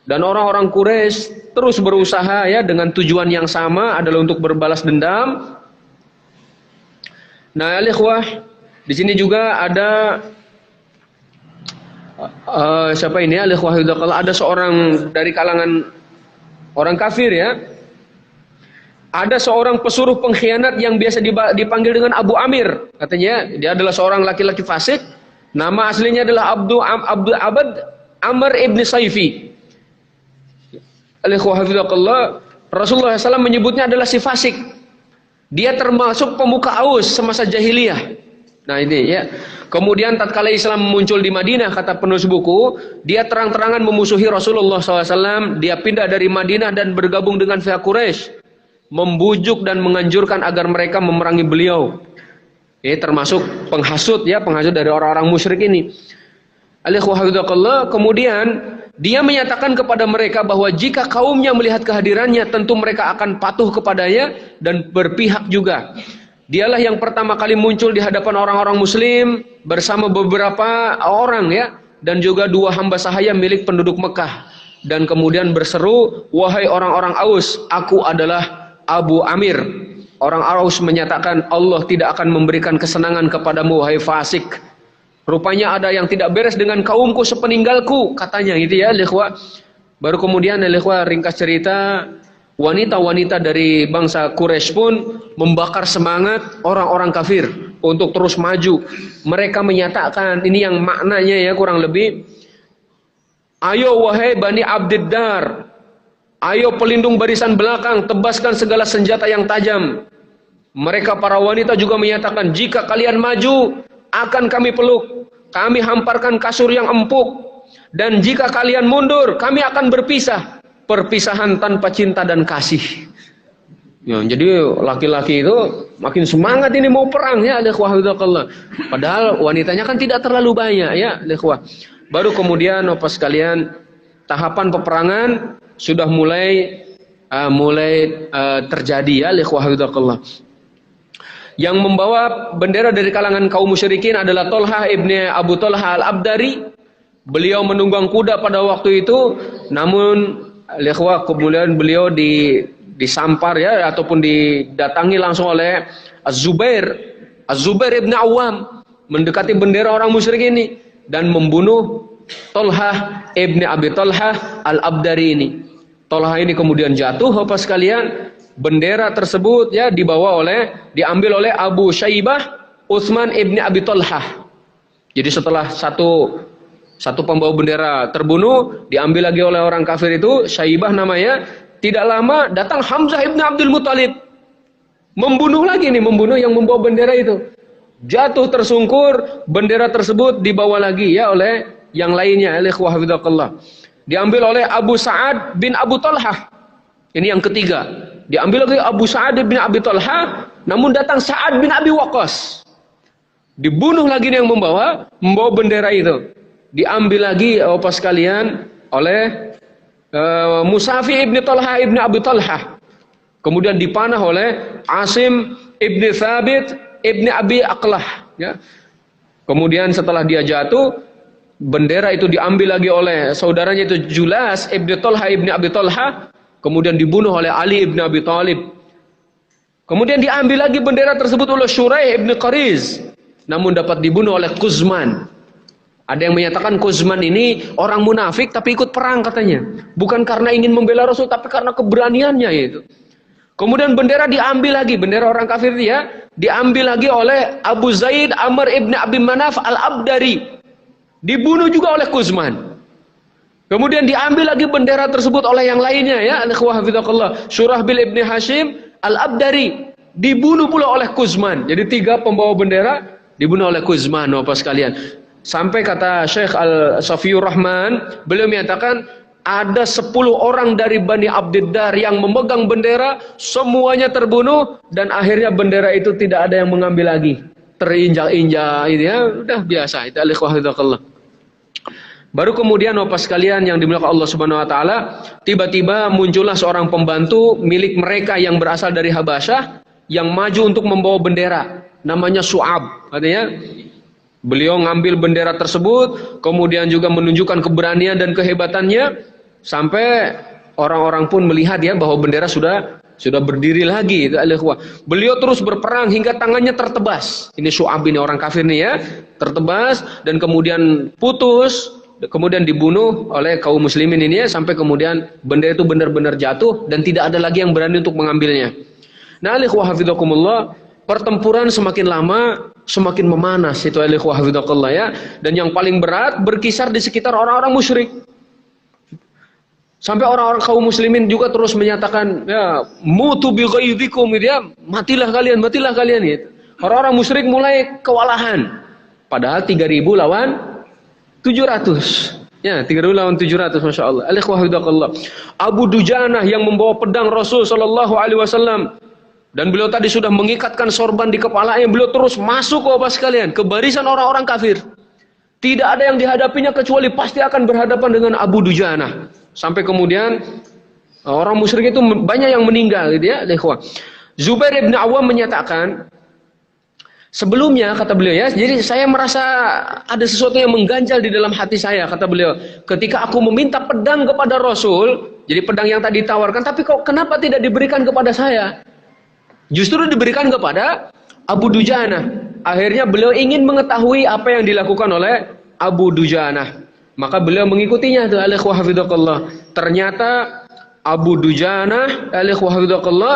[SPEAKER 2] dan orang-orang Quraisy terus berusaha ya dengan tujuan yang sama, adalah untuk berbalas dendam. Nah al-ikhwah, di sini juga ada siapa ini al-ikhwah, ada seorang dari kalangan orang kafir ya. Ada seorang pesuruh pengkhianat yang biasa dipanggil dengan Abu Amir. Katanya dia adalah seorang laki-laki fasik. Nama aslinya adalah Abdul Abad Amr ibn Saifi. Rasulullah SAW menyebutnya adalah si fasik. Dia termasuk pemuka Aus semasa jahiliyah. Nah ini ya. Kemudian tatkala Islam muncul di Madinah, kata penulis buku, dia terang-terangan memusuhi Rasulullah SAW. Dia pindah dari Madinah dan bergabung dengan pihak Quraisy, membujuk dan menganjurkan agar mereka memerangi beliau. Ini termasuk penghasut ya, penghasut dari orang-orang musyrik ini. Kemudian dia menyatakan kepada mereka bahwa jika kaumnya melihat kehadirannya, tentu mereka akan patuh kepadanya dan berpihak juga. Dialah yang pertama kali muncul di hadapan orang-orang muslim bersama beberapa orang ya, dan juga dua hamba sahaya milik penduduk Mekah, dan kemudian berseru, wahai orang-orang Aus, aku adalah Abu Amir. Orang Aus menyatakan, Allah tidak akan memberikan kesenangan kepadamu wahai fasik. Rupanya ada yang tidak beres dengan kaumku sepeninggalku, katanya gitu ya ikhwah. Baru kemudian ikhwah, ringkas cerita, wanita-wanita dari bangsa Quraisy pun membakar semangat orang-orang kafir untuk terus maju. Mereka menyatakan, ini yang maknanya ya kurang lebih, ayo wahai Bani Abdiddar, ayo pelindung barisan belakang, tebaskan segala senjata yang tajam. Mereka para wanita juga menyatakan, jika kalian maju, akan kami peluk, kami hamparkan kasur yang empuk, dan jika kalian mundur, kami akan berpisah. Perpisahan tanpa cinta dan kasih. Ya, jadi laki-laki itu makin semangat ini mau perang ya, padahal wanitanya kan tidak terlalu banyak ya, baru kemudian Bapak sekalian, tahapan peperangan sudah mulai terjadi ya, yang membawa bendera dari kalangan kaum musyrikin adalah Tolhah ibni Abu Tolhah al-Abdari. Beliau menunggang kuda pada waktu itu, namun kemudian beliau disampar ya, ataupun didatangi langsung oleh Az-Zubair ibn Awam, mendekati bendera orang musyrik ini dan membunuh Tolhah ibn Abi Tolhah al-Abdari ini. Tolhah ini kemudian jatuh Bapak sekalian. Bendera tersebut ya diambil oleh Abu Syaibah Utsman ibn Abi Tolhah. Jadi setelah satu pembawa bendera terbunuh, diambil lagi oleh orang kafir itu, Syaibah namanya. Tidak lama datang Hamzah ibn Abdul Muttalib, membunuh yang membawa bendera itu. Jatuh tersungkur, bendera tersebut dibawa lagi ya oleh yang lainnya, diambil oleh Abu Sa'ad bin Abu Talhah. Ini yang ketiga, diambil lagi Abu Sa'ad bin Abi Talhah, namun datang Sa'ad bin Abi Waqqas, dibunuh lagi yang membawa bendera itu. Diambil lagi Bapak sekalian oleh Musafi ibni Talha ibni Abi Talhah, kemudian dipanah oleh Asim ibni Thabit ibni Abi Aqlah ya. Kemudian setelah dia jatuh, bendera itu diambil lagi oleh saudaranya itu Julas ibni Talha ibni Abi Talha, kemudian dibunuh oleh Ali ibni Abi Thalib. Kemudian diambil lagi bendera tersebut oleh Shuraih ibni Qariz, namun dapat dibunuh oleh Quzman. Ada yang menyatakan Quzman ini orang munafik tapi ikut perang katanya, bukan karena ingin membela Rasul tapi karena keberaniannya itu. Kemudian bendera diambil lagi, bendera orang kafir dia diambil lagi oleh Abu Zaid Amr ibni Abi Manaf al-Abdari, dibunuh juga oleh Quzman. Kemudian diambil lagi bendera tersebut oleh yang lainnya ya, al-ikhwah hafidhakallah, Surahbil ibni Hashim al-Abdari, dibunuh pula oleh Quzman. Jadi 3 pembawa bendera dibunuh oleh Quzman, Bapak sekalian. Sampai kata Syekh Al-Safiyur Rahman, beliau menyatakan ada 10 orang dari Bani Abdiddar yang memegang bendera, semuanya terbunuh dan akhirnya bendera itu tidak ada yang mengambil lagi. Terinjak-injak itu ya, udah biasa itu al-ikhwah. Baru kemudian Bapak sekalian yang dimuliakan Allah Subhanahu wa taala, tiba-tiba muncullah seorang pembantu milik mereka yang berasal dari Habasyah yang maju untuk membawa bendera, namanya Su'ab. Artinya beliau ngambil bendera tersebut, kemudian juga menunjukkan keberanian dan kehebatannya, sampai orang-orang pun melihat ya bahwa bendera sudah berdiri lagi. Beliau terus berperang hingga tangannya tertebas. Ini Syu'ab ini orang kafir nih ya, tertebas dan kemudian putus, kemudian dibunuh oleh kaum muslimin ini ya, sampai kemudian bendera itu benar-benar jatuh dan tidak ada lagi yang berani untuk mengambilnya. Nah, ikhwah hafizakumullah, pertempuran semakin lama semakin memanas itu ikhwah hafizakumullah ya, dan yang paling berat berkisar di sekitar orang-orang musyrik. Sampai orang-orang kaum muslimin juga terus menyatakan ya mutu bi ghaizikum gitu ya, matilah kalian gitu. Orang-orang musyrik mulai kewalahan. Padahal 3.000 lawan 700. Ya, 3.000 lawan 700, Masya Allah. Al-ikhwah. Abu Dujanah yang membawa pedang Rasul sallallahu alaihi wasallam, dan beliau tadi sudah mengikatkan sorban di kepalanya, beliau terus masuk Bapak sekalian ke barisan orang-orang kafir. Tidak ada yang dihadapinya kecuali pasti akan berhadapan dengan Abu Dujanah. Sampai kemudian orang musyrik itu banyak yang meninggal gitu ya, ikhwah. Zubair bin Awam menyatakan, sebelumnya kata beliau ya, jadi saya merasa ada sesuatu yang mengganjal di dalam hati saya, kata beliau, ketika aku meminta pedang kepada Rasul, jadi pedang yang tadi ditawarkan, tapi kok kenapa tidak diberikan kepada saya? Justru diberikan kepada Abu Dujanah. Akhirnya beliau ingin mengetahui apa yang dilakukan oleh Abu Dujanah. Maka beliau mengikutinya tuh, al-ikhwah hafidhakallah. Ternyata Abu Dujanah, al-ikhwah hafidhakallah,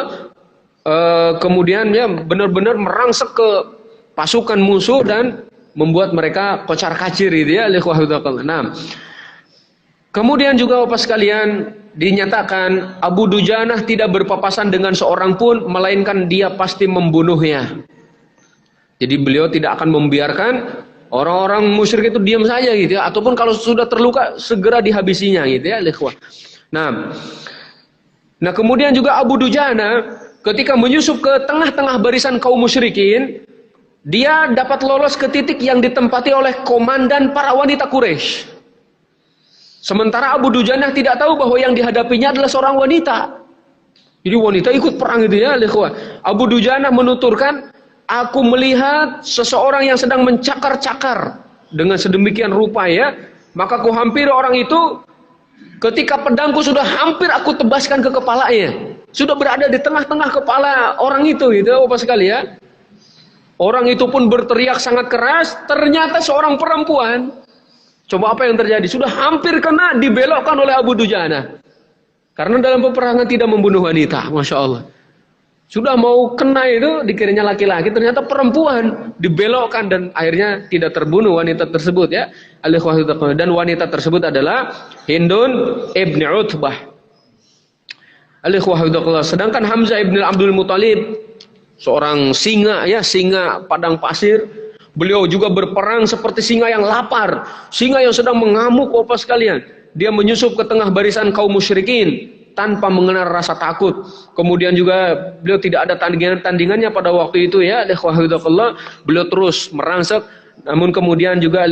[SPEAKER 2] kemudian ya benar-benar merangsek ke pasukan musuh dan membuat mereka kocar-kacir gitu ya, al-ikhwah hafidhakallah. Nah, kemudian juga Bapak sekalian, dinyatakan Abu Dujanah tidak berpapasan dengan seorang pun, melainkan dia pasti membunuhnya. Jadi beliau tidak akan membiarkan orang-orang musyrik itu diam saja gitu ya, ataupun kalau sudah terluka segera dihabisinya gitu ya, ikhwah. Nah, kemudian juga Abu Dujanah ketika menyusup ke tengah-tengah barisan kaum musyrikin, dia dapat lolos ke titik yang ditempati oleh komandan para wanita Quraisy. Sementara Abu Dujanah tidak tahu bahwa yang dihadapinya adalah seorang wanita. Jadi wanita ikut perang gitu ya, ikhwah. Abu Dujanah menuturkan, aku melihat seseorang yang sedang mencakar-cakar dengan sedemikian rupa ya, maka aku hampiri orang itu, ketika pedangku sudah hampir aku tebaskan ke kepalanya, sudah berada di tengah-tengah kepala orang itu gitu Bapak sekali ya. Orang itu pun berteriak sangat keras, ternyata seorang perempuan. Coba apa yang terjadi? Sudah hampir kena, dibelokkan oleh Abu Dujanah. Karena dalam peperangan tidak membunuh wanita, Masya Allah. Sudah mau kena itu, dikiranya laki-laki, ternyata perempuan, dibelokkan dan akhirnya tidak terbunuh wanita tersebut ya. Dan wanita tersebut adalah Hindun ibni Utbah. Sedangkan Hamzah ibn Abdul Muthalib, seorang singa ya, singa padang pasir, beliau juga berperang seperti singa yang lapar, singa yang sedang mengamuk Bapak sekalian. Dia menyusup ke tengah barisan kaum musyrikin tanpa mengenal rasa takut. Kemudian juga beliau tidak ada tandingannya pada waktu itu ya, beliau terus merangsek. Namun kemudian juga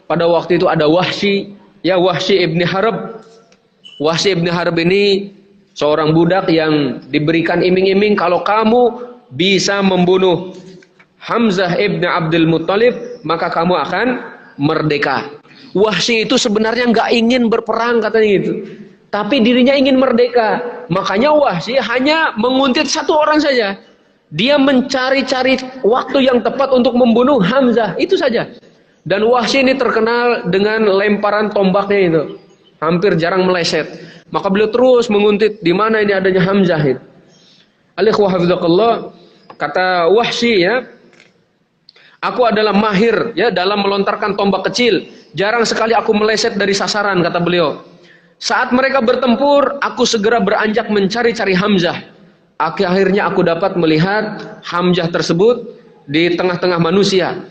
[SPEAKER 2] pada waktu itu ada Wahsy ya, Wahsy ibni Harb. Wahsy ibni Harb ini seorang budak yang diberikan iming-iming, kalau kamu bisa membunuh Hamzah ibn Abdul Muttalib, maka kamu akan merdeka. Wahsy itu sebenarnya nggak ingin berperang katanya gitu, tapi dirinya ingin merdeka. Makanya Wahsy hanya menguntit satu orang saja. Dia mencari-cari waktu yang tepat untuk membunuh Hamzah, itu saja. Dan Wahsy ini terkenal dengan lemparan tombaknya itu, hampir jarang meleset. Maka beliau terus menguntit di mana ini adanya Hamzah itu. Alaihi kata Wahsy ya, aku adalah mahir ya dalam melontarkan tombak kecil. Jarang sekali aku meleset dari sasaran, kata beliau. Saat mereka bertempur, aku segera beranjak mencari-cari Hamzah. Akhirnya aku dapat melihat Hamzah tersebut di tengah-tengah manusia.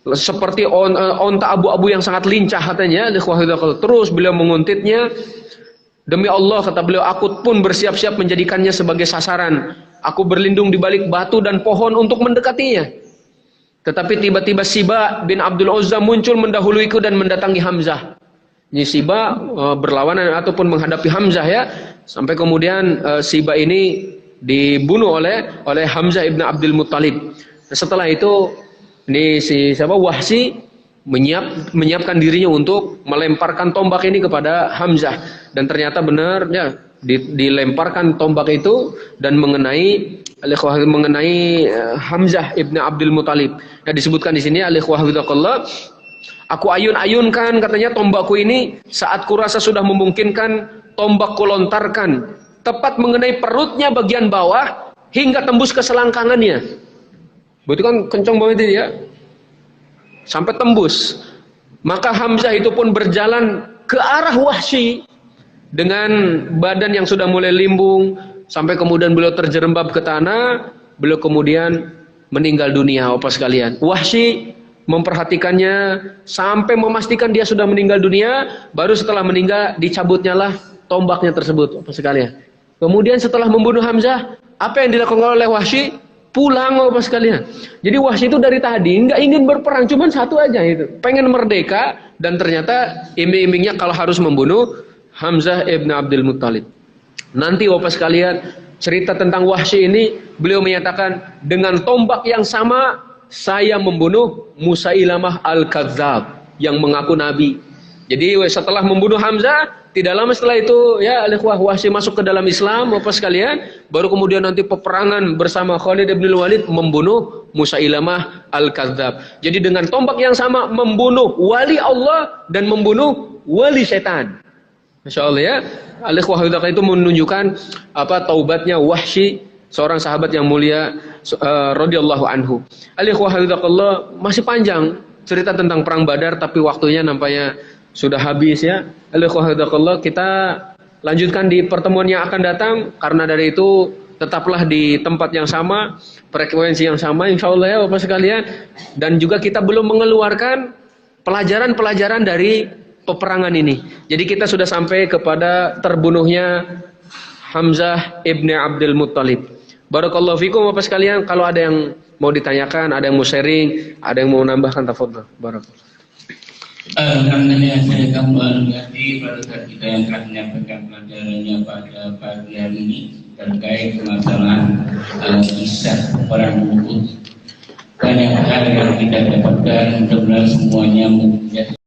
[SPEAKER 2] Seperti onta abu-abu yang sangat lincah katanya. Terus beliau menguntitnya. Demi Allah, kata beliau, aku pun bersiap-siap menjadikannya sebagai sasaran. Aku berlindung di balik batu dan pohon untuk mendekatinya. Tetapi tiba-tiba Siba bin Abdul Uzza muncul mendahuluiku dan mendatangi Hamzah. Ini Siba berlawanan ataupun menghadapi Hamzah ya. Sampai kemudian Siba ini dibunuh oleh Hamzah ibn Abdul Muttalib. Setelah itu ini Wahsy menyiapkan dirinya untuk melemparkan tombak ini kepada Hamzah, dan ternyata benar ya, dilemparkan tombak itu dan mengenai Hamzah ibn Abdul Muttalib. Ya, disebutkan di sini aku ayun-ayunkan katanya tombakku ini saat kurasa sudah memungkinkan, tombakku lontarkan tepat mengenai perutnya bagian bawah hingga tembus ke selangkangannya. Berarti kan kencang banget itu ya, sampai tembus. Maka Hamzah itu pun berjalan ke arah Wahsy dengan badan yang sudah mulai limbung, sampai kemudian beliau terjerembab ke tanah. Beliau kemudian meninggal dunia, Bapak sekalian. Wahsy memperhatikannya sampai memastikan dia sudah meninggal dunia. Baru setelah meninggal dicabutnya lah tombaknya tersebut, Bapak sekalian. Kemudian setelah membunuh Hamzah, apa yang dilakukan oleh Wahsy? Pulang, Bapak sekalian. Jadi Wahsy itu dari tadi nggak ingin berperang, cuman satu aja itu, pengen merdeka, dan ternyata iming-imingnya kalau harus membunuh Hamzah ibn Abdul Muttalib. Nanti Bapak sekalian, cerita tentang Wahsy ini, beliau menyatakan dengan tombak yang sama saya membunuh Musailamah al-Kadzdzab yang mengaku nabi. Jadi setelah membunuh Hamzah, tidak lama setelah itu ya Wahsy masuk ke dalam Islam, Bapak sekalian. Baru kemudian nanti peperangan bersama Khalid bin Walid membunuh Musailamah al-Kadzdzab. Jadi dengan tombak yang sama membunuh wali Allah dan membunuh wali setan. Masya Allah ya. Itu menunjukkan apa taubatnya Wahsy, seorang sahabat yang mulia radhiyallahu anhu. Masih panjang cerita tentang perang Badar, tapi waktunya nampaknya sudah habis ya. Kita lanjutkan di pertemuan yang akan datang. Karena dari itu tetaplah di tempat yang sama, frekuensi yang sama, insya Allah ya Bapak sekalian. Dan juga kita belum mengeluarkan pelajaran-pelajaran dari peperangan ini. Jadi kita sudah sampai kepada terbunuhnya Hamzah ibn Abdul Muttalib. Barakallahu fikum Bapak sekalian. Kalau ada yang mau ditanyakan, ada yang mau sharing, ada yang mau menambahkan, tafadhol. Barakallahu.
[SPEAKER 3] Alhamdulillah, saya kembali pada kita yang akan menyampaikan pelajarannya pada pagi hari ini terkait masalah kisah perang Uhud. Banyak hal yang kita dapatkan, mudah-mudahan semuanya